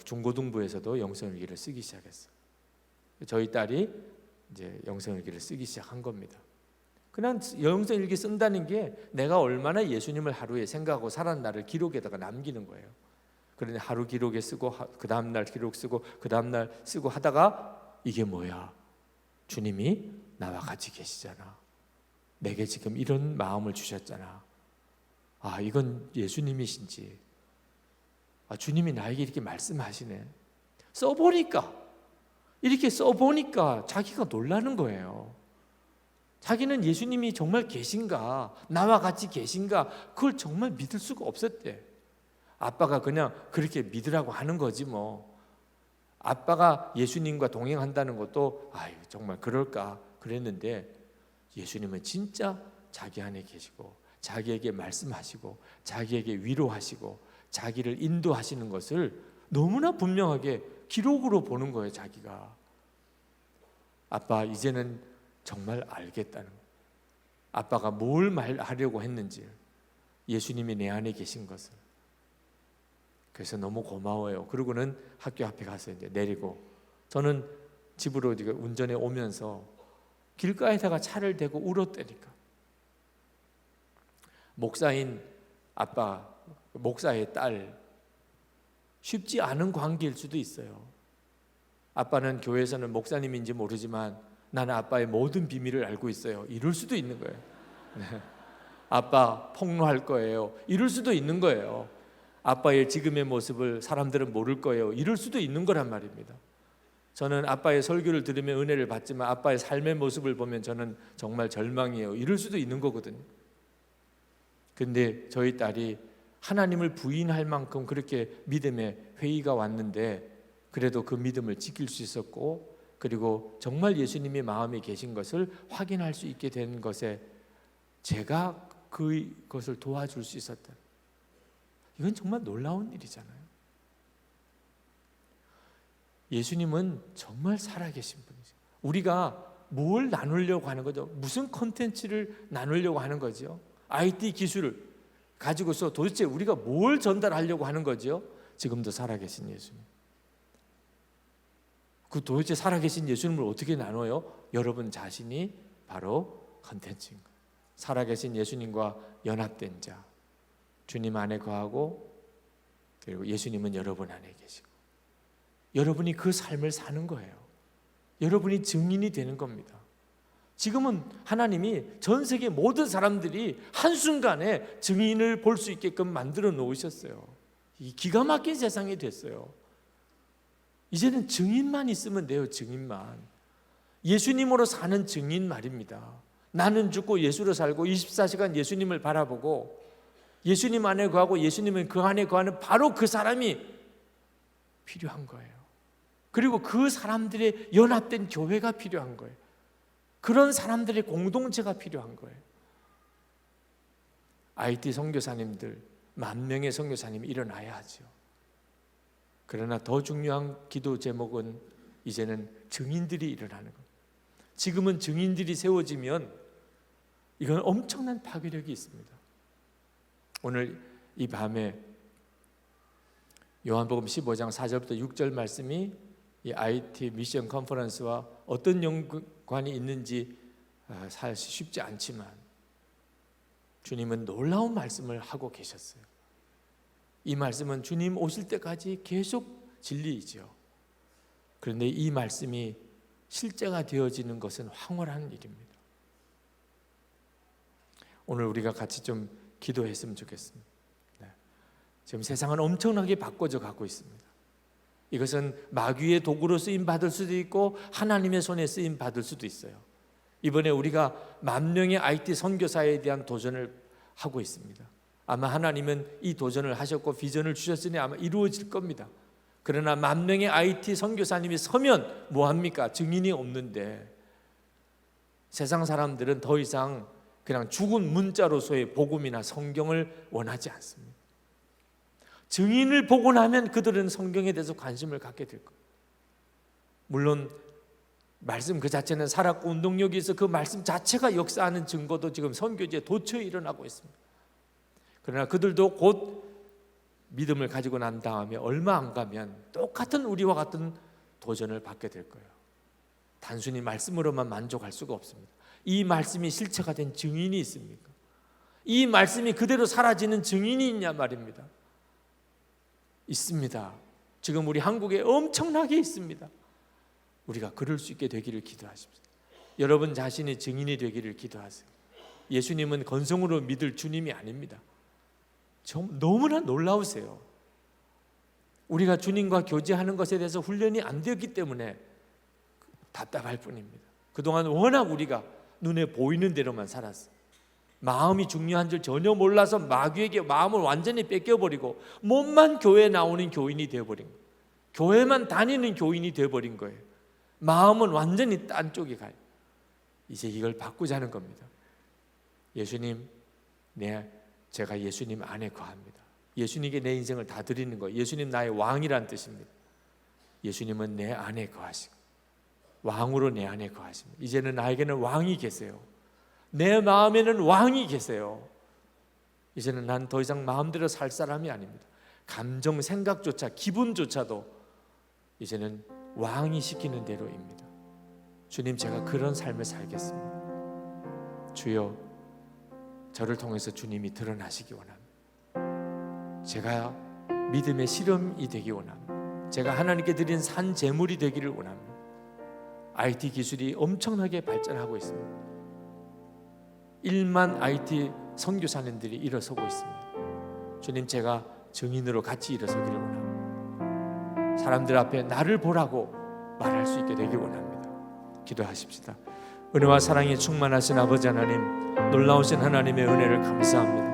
중고등부에서도 영성일기를 쓰기 시작했어요. 저희 딸이 이제 영성일기를 쓰기 시작한 겁니다. 그냥 영성일기 쓴다는 게 내가 얼마나 예수님을 하루에 생각하고 살았나를 기록에다가 남기는 거예요. 그런데 하루 기록에 쓰고 그 다음 날 기록 쓰고 그 다음 날 쓰고 하다가 이게 뭐야? 주님이 나와 같이 계시잖아. 내게 지금 이런 마음을 주셨잖아. 이건 예수님이신지. 주님이 나에게 이렇게 말씀하시네. 이렇게 써보니까 자기가 놀라는 거예요. 자기는 예수님이 정말 계신가, 나와 같이 계신가, 그걸 정말 믿을 수가 없었대. 아빠가 그냥 그렇게 믿으라고 하는 거지 뭐. 아빠가 예수님과 동행한다는 것도 정말 그럴까 그랬는데 예수님은 진짜 자기 안에 계시고 자기에게 말씀하시고 자기에게 위로하시고 자기를 인도하시는 것을 너무나 분명하게 기록으로 보는 거예요. 자기가 아빠 이제는 정말 알겠다는 거예요. 아빠가 뭘 말하려고 했는지, 예수님이 내 안에 계신 것을. 그래서 너무 고마워요. 그러고는 학교 앞에 가서 이제 내리고, 저는 집으로 운전해 오면서 길가에다가 차를 대고 울었다니까. 목사인 아빠, 목사의 딸, 쉽지 않은 관계일 수도 있어요. 아빠는 교회에서는 목사님인지 모르지만 나는 아빠의 모든 비밀을 알고 있어요. 이럴 수도 있는 거예요. 네. 아빠 폭로할 거예요. 이럴 수도 있는 거예요. 아빠의 지금의 모습을 사람들은 모를 거예요. 이럴 수도 있는 거란 말입니다. 저는 아빠의 설교를 들으면 은혜를 받지만 아빠의 삶의 모습을 보면 저는 정말 절망이에요. 이럴 수도 있는 거거든요. 근데 저희 딸이 하나님을 부인할 만큼 그렇게 믿음의 회의가 왔는데 그래도 그 믿음을 지킬 수 있었고, 그리고 정말 예수님이 마음에 계신 것을 확인할 수 있게 된 것에 제가 그것을 도와줄 수 있었다. 이건 정말 놀라운 일이잖아요. 예수님은 정말 살아계신 분이죠. 우리가 뭘 나누려고 하는 거죠? 무슨 콘텐츠를 나누려고 하는 거죠? IT 기술을 가지고서 도대체 우리가 뭘 전달하려고 하는 거죠? 지금도 살아계신 예수님. 그 도대체 살아계신 예수님을 어떻게 나눠요? 여러분 자신이 바로 콘텐츠인 거예요. 살아계신 예수님과 연합된 자, 주님 안에 거하고, 그리고 예수님은 여러분 안에 계시고, 여러분이 그 삶을 사는 거예요. 여러분이 증인이 되는 겁니다. 지금은 하나님이 전 세계 모든 사람들이 한순간에 증인을 볼 수 있게끔 만들어 놓으셨어요. 이 기가 막힌 세상이 됐어요. 이제는 증인만 있으면 돼요. 증인만. 예수님으로 사는 증인 말입니다. 나는 죽고 예수로 살고 24시간 예수님을 바라보고 예수님 안에 거하고 예수님은 그 안에 거하는 바로 그 사람이 필요한 거예요. 그리고 그 사람들의 연합된 교회가 필요한 거예요. 그런 사람들의 공동체가 필요한 거예요. IT 선교사님들 10,000명의 선교사님이 일어나야 하죠. 그러나 더 중요한 기도 제목은 이제는 증인들이 일어나는 겁니다. 지금은 증인들이 세워지면 이건 엄청난 파괴력이 있습니다. 오늘 이 밤에 요한복음 15장 4절부터 6절 말씀이 이 IT 미션 컨퍼런스와 어떤 연관이 있는지 사실 쉽지 않지만 주님은 놀라운 말씀을 하고 계셨어요. 이 말씀은 주님 오실 때까지 계속 진리이죠. 그런데 이 말씀이 실제가 되어지는 것은 황홀한 일입니다. 오늘 우리가 같이 좀 기도했으면 좋겠습니다. 지금 세상은 엄청나게 바꿔져 가고 있습니다. 이것은 마귀의 도구로 쓰임 받을 수도 있고 하나님의 손에 쓰임 받을 수도 있어요. 이번에 우리가 10,000명의 IT 선교사에 대한 도전을 하고 있습니다. 아마 하나님은 이 도전을 하셨고 비전을 주셨으니 아마 이루어질 겁니다. 그러나 10,000명의 IT 선교사님이 서면 뭐합니까? 증인이 없는데 세상 사람들은 더 이상 그냥 죽은 문자로서의 복음이나 성경을 원하지 않습니다. 증인을 보고 나면 그들은 성경에 대해서 관심을 갖게 될 거예요. 물론 말씀 그 자체는 살았고 운동력이 있어 그 말씀 자체가 역사하는 증거도 지금 선교지에 도처에 일어나고 있습니다. 그러나 그들도 곧 믿음을 가지고 난 다음에 얼마 안 가면 똑같은 우리와 같은 도전을 받게 될 거예요. 단순히 말씀으로만 만족할 수가 없습니다. 이 말씀이 실체가 된 증인이 있습니까? 이 말씀이 그대로 사라지는 증인이 있냐 말입니다. 있습니다. 지금 우리 한국에 엄청나게 있습니다. 우리가 그럴 수 있게 되기를 기도하십시오. 여러분 자신이 증인이 되기를 기도하세요. 예수님은 건성으로 믿을 주님이 아닙니다. 너무나 놀라우세요. 우리가 주님과 교제하는 것에 대해서 훈련이 안 되었기 때문에 답답할 뿐입니다. 그동안 워낙 우리가 눈에 보이는 대로만 살았어요. 마음이 중요한 줄 전혀 몰라서 마귀에게 마음을 완전히 뺏겨버리고 몸만 교회에 나오는 교인이 되어버린 거예요. 교회만 다니는 교인이 되어버린 거예요. 마음은 완전히 딴 쪽에 가요. 이제 이걸 바꾸자는 겁니다. 예수님, 제가 예수님 안에 거합니다. 예수님께 내 인생을 다 드리는 거예요. 예수님 나의 왕이란 뜻입니다. 예수님은 내 안에 거하시고 왕으로 내 안에 거하십니다. 이제는 나에게는 왕이 계세요. 내 마음에는 왕이 계세요. 이제는 난 더 이상 마음대로 살 사람이 아닙니다. 감정, 생각조차, 기분조차도 이제는 왕이 시키는 대로입니다. 주님, 제가 그런 삶을 살겠습니다. 주여, 저를 통해서 주님이 드러나시기 원합니다. 제가 믿음의 실험이 되기 원합니다. 제가 하나님께 드린 산 제물이 되기를 원합니다. IT 기술이 엄청나게 발전하고 있습니다. 1만 IT 선교사님들이 일어서고 있습니다. 주님, 제가 증인으로 같이 일어서기를 원합니다. 사람들 앞에 나를 보라고 말할 수 있게 되길 원합니다. 기도하십시다. 은혜와 사랑이 충만하신 아버지 하나님, 놀라우신 하나님의 은혜를 감사합니다.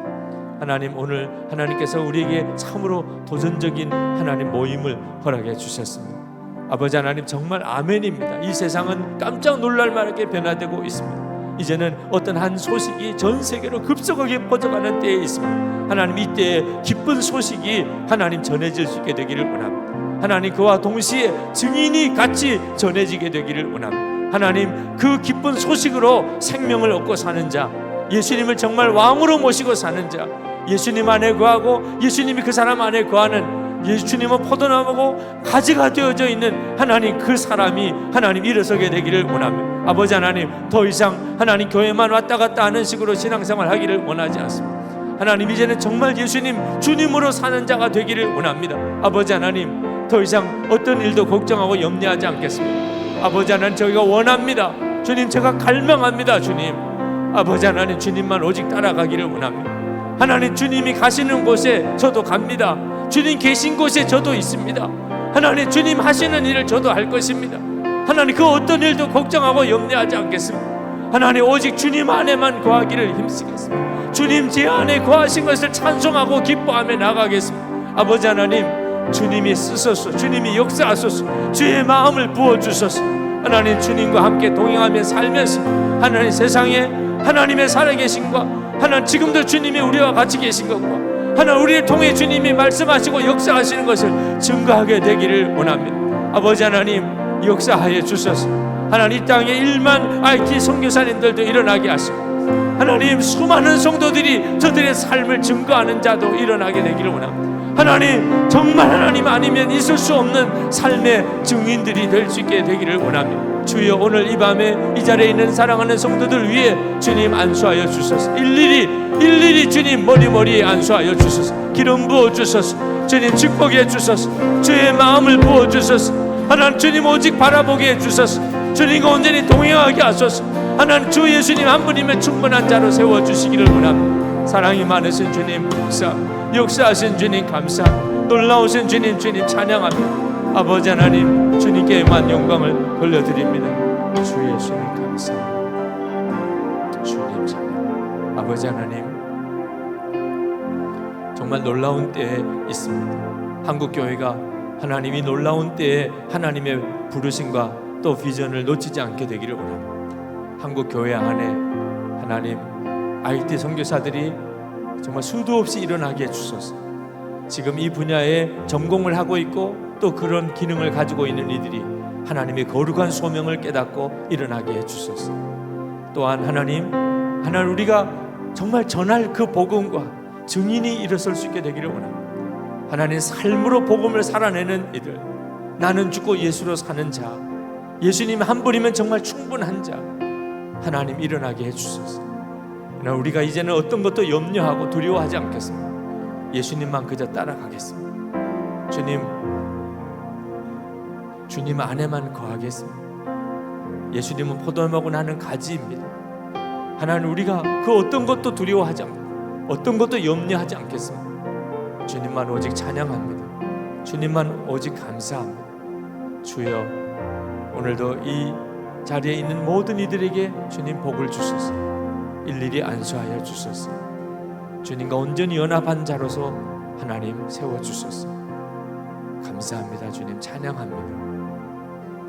하나님, 오늘 하나님께서 우리에게 참으로 도전적인 하나님 모임을 허락해 주셨습니다. 아버지 하나님, 정말 아멘입니다. 이 세상은 깜짝 놀랄 만하게 변화되고 있습니다. 이제는 어떤 한 소식이 전 세계로 급속하게 퍼져가는 때에 있습니다. 하나님, 이 때에 기쁜 소식이 하나님 전해질 수 있게 되기를 원합니다. 하나님, 그와 동시에 증인이 같이 전해지게 되기를 원합니다. 하나님, 그 기쁜 소식으로 생명을 얻고 사는 자, 예수님을 정말 왕으로 모시고 사는 자, 예수님 안에 거하고 예수님이 그 사람 안에 거하는, 예수님은 포도나무고 가지가 되어져 있는 하나님, 그 사람이 하나님 일어서게 되기를 원합니다. 아버지 하나님, 더 이상 하나님 교회만 왔다 갔다 하는 식으로 신앙생활 하기를 원하지 않습니다. 하나님, 이제는 정말 예수님 주님으로 사는 자가 되기를 원합니다. 아버지 하나님, 더 이상 어떤 일도 걱정하고 염려하지 않겠습니다. 아버지 하나님, 저희가 원합니다. 주님, 제가 갈망합니다. 주님, 아버지 하나님, 주님만 오직 따라가기를 원합니다. 하나님, 주님이 가시는 곳에 저도 갑니다. 주님 계신 곳에 저도 있습니다. 하나님, 주님 하시는 일을 저도 할 것입니다. 하나님, 그 어떤 일도 걱정하고 염려하지 않겠습니다. 하나님, 오직 주님 안에만 거하기를 힘쓰겠습니다. 주님 제 안에 거하신 것을 찬송하고 기뻐하며 나가겠습니다. 아버지 하나님, 주님이 쓰소서, 주님이 역사하소서, 주의 마음을 부어주소서. 하나님, 주님과 함께 동행하며 살면서 하나님 세상에 하나님의 살아계심과 하나님 지금도 주님이 우리와 같이 계신 것과 하나님 우리를 통해 주님이 말씀하시고 역사하시는 것을 증거하게 되기를 원합니다. 아버지 하나님, 역사하여 주소서. 하나님, 이 땅에 1만 IT 선교사님들도 일어나게 하시고 하나님, 수많은 성도들이 저들의 삶을 증거하는 자도 일어나게 되기를 원합니다. 하나님, 정말 하나님 아니면 있을 수 없는 삶의 증인들이 될 수 있게 되기를 원합니다. 주여, 오늘 이 밤에 이 자리에 있는 사랑하는 성도들 위해 주님 안수하여 주소서. 일일이 주님 머리에 안수하여 주소서. 기름 부어 주소서. 주님 축복해 주소서. 주의 마음을 부어 주소서. 하나님, 주님 오직 바라보게 해 주소서. 주님과 온전히 동행하게 하소서. 하나님, 주 예수님 한 분이면 충분한 자로 세워주시기를 원합니다. 사랑이 많으신 주님 역사하신 주님 감사, 놀라우신 주님 찬양합니다. 아버지 하나님, 주님께만 영광을 돌려드립니다. 주 예수님 감사합니다. 주님 찬양. 아버지 하나님, 정말 놀라운 때에 있습니다. 한국교회가 하나님이 놀라운 때에 하나님의 부르심과 또 비전을 놓치지 않게 되기를 원합니다. 한국교회 안에 하나님 IT 선교사들이 정말 수도 없이 일어나게 해주소서. 지금 이 분야에 전공을 하고 있고 또 그런 기능을 가지고 있는 이들이 하나님의 거룩한 소명을 깨닫고 일어나게 해주소서. 또한 하나님 우리가 정말 전할 그 복음과 증인이 일어설 수 있게 되기를 원합니다. 하나님, 삶으로 복음을 살아내는 이들, 나는 죽고 예수로 사는 자, 예수님 한 분이면 정말 충분한 자, 하나님 일어나게 해주소서. 우리가 이제는 어떤 것도 염려하고 두려워하지 않겠습니다. 예수님만 그저 따라가겠습니다. 주님 안에만 거하겠습니다. 예수님은 포도나무고 나는 가지입니다. 하나님, 우리가 그 어떤 것도 두려워하지 않고 어떤 것도 염려하지 않겠습니다. 주님만 오직 찬양합니다. 주님만 오직 감사합니다. 주여, 오늘도 이 자리에 있는 모든 이들에게 주님 복을 주소서. 일일이 안수하여 주소서. 주님과 온전히 연합한 자로서 하나님 세워주소서. 감사합니다. 주님 찬양합니다.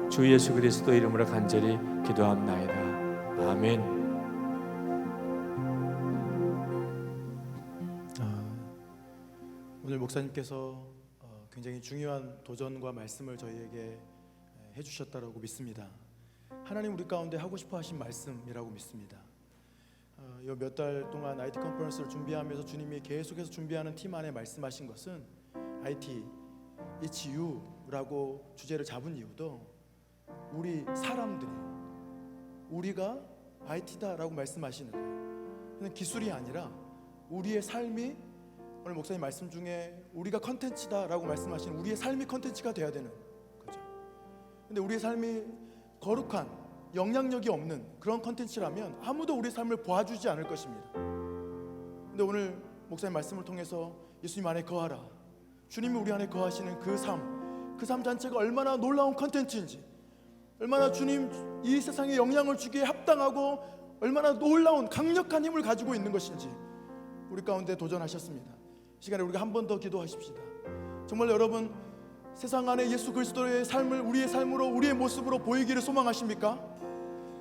주 예수 그리스도 이름으로 간절히 기도합나이다. 아멘. 목사님께서 굉장히 중요한 도전과 말씀을 저희에게 해주셨다라고 믿습니다. 하나님 우리 가운데 하고 싶어 하신 말씀이라고 믿습니다. 이 몇 달 동안 IT 컨퍼런스를 준비하면서 주님이 계속해서 준비하는 팀 안에 말씀하신 것은 IT It's You라고 주제를 잡은 이유도 우리 사람들이 우리가 IT다라고 말씀하시는 거예요. 기술이 아니라 우리의 삶이, 오늘 목사님 말씀 중에 우리가 컨텐츠다라고 말씀하시는 우리의 삶이 컨텐츠가 돼야 되는 거죠. 근데 우리의 삶이 거룩한 영향력이 없는 그런 컨텐츠라면 아무도 우리의 삶을 봐주지 않을 것입니다. 근데 오늘 목사님 말씀을 통해서 예수님 안에 거하라, 주님이 우리 안에 거하시는 그 삶 자체가 얼마나 놀라운 컨텐츠인지, 얼마나 주님 이 세상에 영향을 주기에 합당하고 얼마나 놀라운 강력한 힘을 가지고 있는 것인지 우리 가운데 도전하셨습니다. 이 시간에 우리가 한 번 더 기도하십시다. 정말 여러분 세상 안에 예수 그리스도의 삶을 우리의 삶으로, 우리의 모습으로 보이기를 소망하십니까?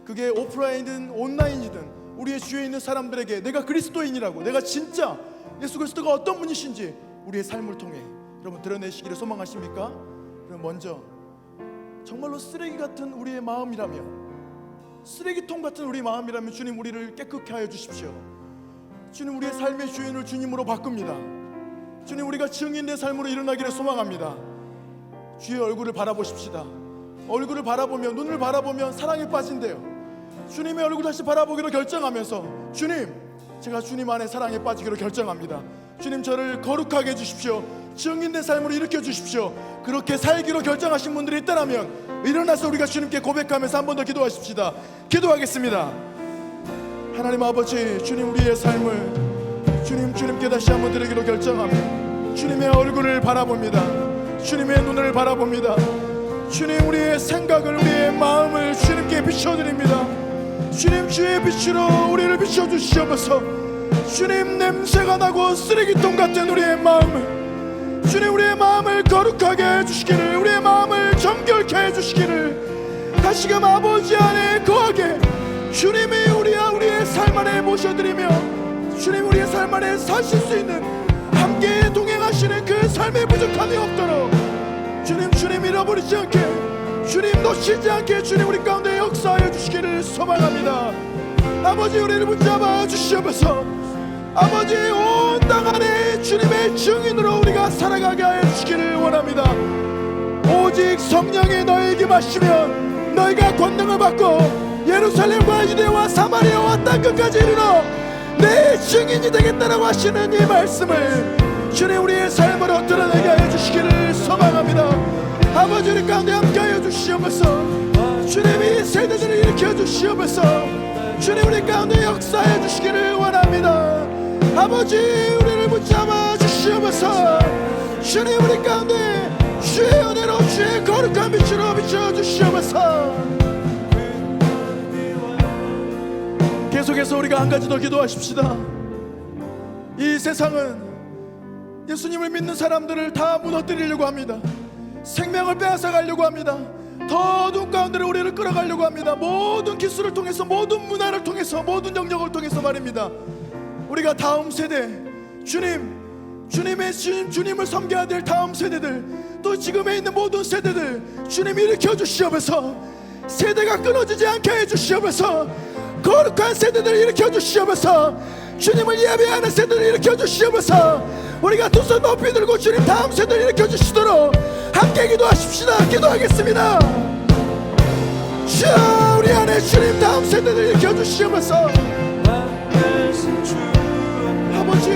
그게 오프라인이든 온라인이든 우리의 주위에 있는 사람들에게 내가 그리스도인이라고, 내가 진짜 예수 그리스도가 어떤 분이신지 우리의 삶을 통해 여러분 드러내시기를 소망하십니까? 그럼 먼저 정말로 쓰레기 같은 우리의 마음이라면, 쓰레기통 같은 우리의 마음이라면 주님 우리를 깨끗게 하여 주십시오. 주님 우리의 삶의 주인을 주님으로 바꿉니다. 주님 우리가 증인된 삶으로 일어나기를 소망합니다. 주의 얼굴을 바라보십시다. 얼굴을 바라보며, 눈을 바라보면 사랑에 빠진대요. 주님의 얼굴 다시 바라보기로 결정하면서 주님, 제가 주님 안에 사랑에 빠지기로 결정합니다. 주님 저를 거룩하게 해주십시오. 증인된 삶으로 일으켜 주십시오. 그렇게 살기로 결정하신 분들이 있다면 일어나서 우리가 주님께 고백하면서 한 번 더 기도하십시다. 기도하겠습니다. 하나님 아버지, 주님 우리의 삶을 주님께 다시 한번 드리기로 결정하며 주님의 얼굴을 바라봅니다. 주님의 눈을 바라봅니다. 주님 우리의 생각을, 우리의 마음을 주님께 비춰드립니다. 주님 주의 빛으로 우리를 비춰주시옵소서. 주님 냄새가 나고 쓰레기통 같은 우리의 마음을, 주님 우리의 마음을 거룩하게 해주시기를, 우리의 마음을 정결케 해주시기를, 다시금 아버지 안에 거하게 주님이 우리의 삶 안에 모셔드리며 주님 우리의 삶 안에 사실 수 있는, 함께 동행하시는 그 삶의 부족함이 없도록 주님 잃어버리지 않게, 주님 놓치지 않게 주님 우리 가운데 역사하여 주시기를 소망합니다. 아버지 우리를 붙잡아 주시옵소서. 아버지 온 땅 안에 주님의 증인으로 우리가 살아가게 하여 주시기를 원합니다. 오직 성령이 너에게 마시면 너희가 권능을 받고 예루살렘과 유대와 사마리아와 땅끝까지 이르러 내 증인이 되겠다라고 하시는 이 말씀을 주님 우리의 삶으로 드러내게 하여 주시기를 소망합니다. 아버지 우리 가운데 함께 하여 주시옵소서. 주님 이 세대들을 일으켜 주시옵소서. 주님 우리 가운데 역사해 주시기를 원합니다. 아버지 우리를 붙잡아 주시옵소서. 주님 우리 가운데 주의 은혜로 주의 거룩한 빛으로 비춰 주시옵소서. 계속해서 우리가 한 가지 더 기도하십시다. 이 세상은 예수님을 믿는 사람들을 다 무너뜨리려고 합니다. 생명을 빼앗아 가려고 합니다. 더 어두운 가운데로 우리를 끌어가려고 합니다. 모든 기술을 통해서, 모든 문화를 통해서, 모든 영역을 통해서 말입니다. 우리가 다음 세대, 주님을 섬겨야 될 다음 세대들, 또 지금에 있는 모든 세대들 주님 일으켜 주시옵소서. 세대가 끊어지지 않게 해주시옵소서. 거룩한 세대들 일으켜 주시옵소서. 주님을 예배하는 세대를 일으켜 주시옵소서. 우리가 두 손 높이 들고 주님 다음 세대를 일으켜 주시도록 함께 기도하십시다. 기도하겠습니다. 주여 우리 안에 주님 다음 세대를 일으켜 주시옵소서. 아버지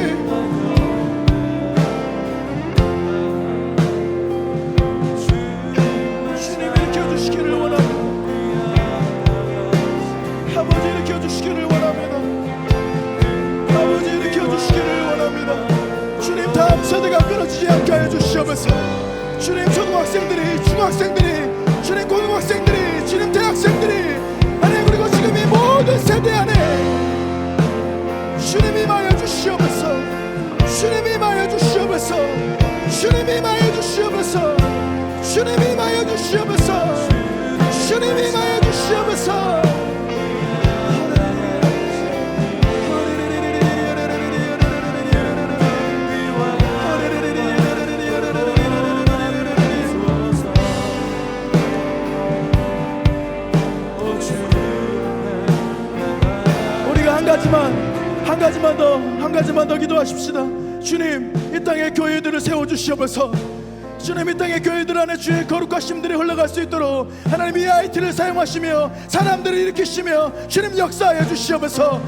주님 일으켜 주시기를 원합니다. 아버지 일으켜 주시기를 원합니다. 아버지 일으켜 주시기를 원합니다. 주님 다음 세대가 끊어지지 않게 하여 주시옵소서. 주님 초등학생들이, 중학생들이, 주님 고등학생들이, 주님 대학생들이, 아니 그리고 지금 이 모든 세대 안에 주님이 임하여 주시옵소서. 주님이 임하여 주시옵소서. 주님이 임하여 주시옵소서. 주님이 임하여 주시옵소서. 주님이 임하여 주시옵소서. 가지만 더 기도하십시다. 주님, 이 땅에 교회들을 세워주시옵소서. 주님, 이 땅의 교회들 안에 주의 거룩하심들이 흘러갈 수 있도록 하나님 이 IT를 사용하시며 사람들을 일으키시며 주님 역사하여 주시옵소서.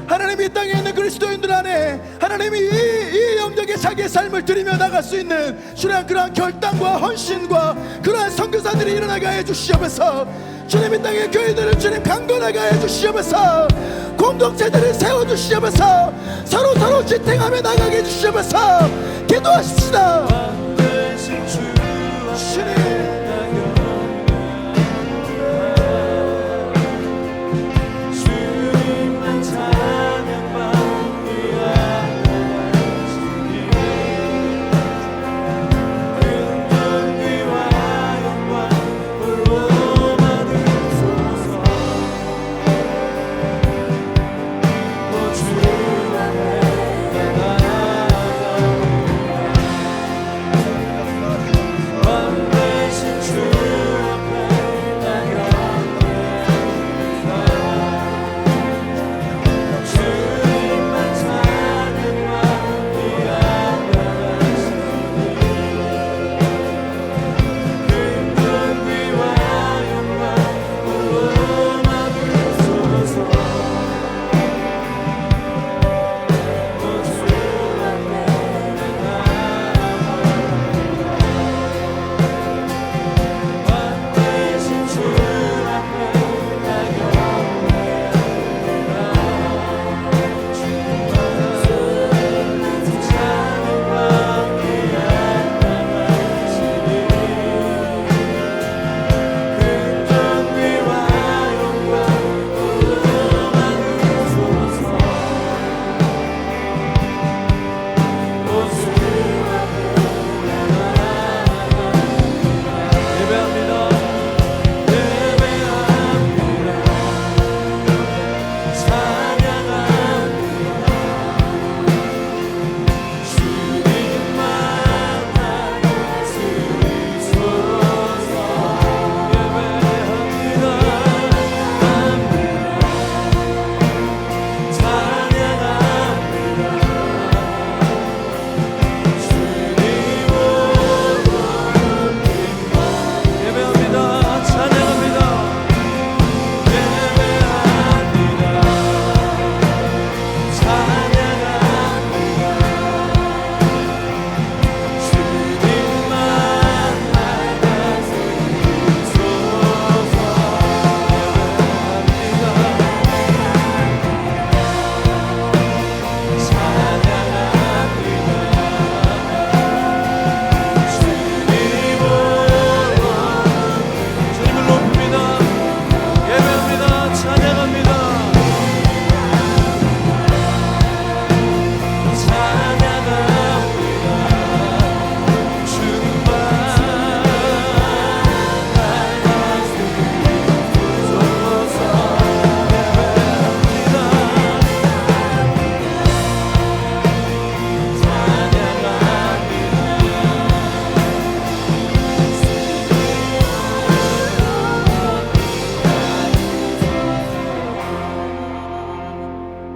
하나님, 이 땅에 있는 그리스도인들 안에 하나님이 이 영역에 자기의 삶을 드리며 나갈 수 있는 주님 그러한 결단과 헌신과 그러한 선교사들이 일어나게 해 주시옵소서. 주님, 이 땅의 교회들을 주님 강건하게 해 주시옵소서. 공동체들을 세워 주시옵소서. 서로 지탱하며 나가게 해 주시옵소서. 기도하십시다.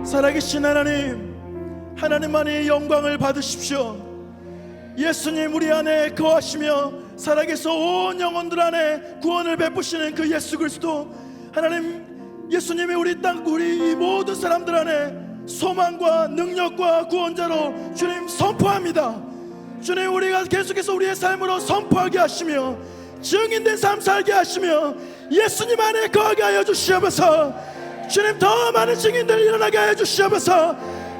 주님, 살아계신 하나님만이 영광을 받으십시오. 예수님 우리 안에 거하시며 살아계서 온 영혼들 안에 구원을 베푸시는 그 예수 그리스도 하나님, 예수님이 우리 이 모든 사람들 안에 소망과 능력과 구원자로 주님 선포합니다. 주님, 우리가 계속해서 우리의 삶으로 선포하게 하시며 증인된 삶 살게 하시며 예수님 안에 거하게 하여 주시옵소서. 주님, 더 많은 증인들 일어나게 하여 주시옵소서.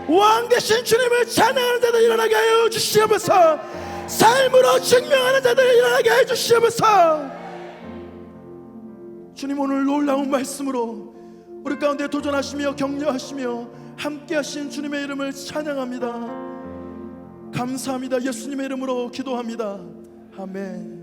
왕 되신 주님을 찬양하는 자들 일어나게 하여 주시옵소서. 삶으로 증명하는 자들 일어나게 하여 주시옵소서. 주님, 오늘 놀라운 말씀으로 우리 가운데 도전하시며 격려하시며 함께하신 주님의 이름을 찬양합니다. 감사합니다. 예수님의 이름으로 기도합니다. 아멘.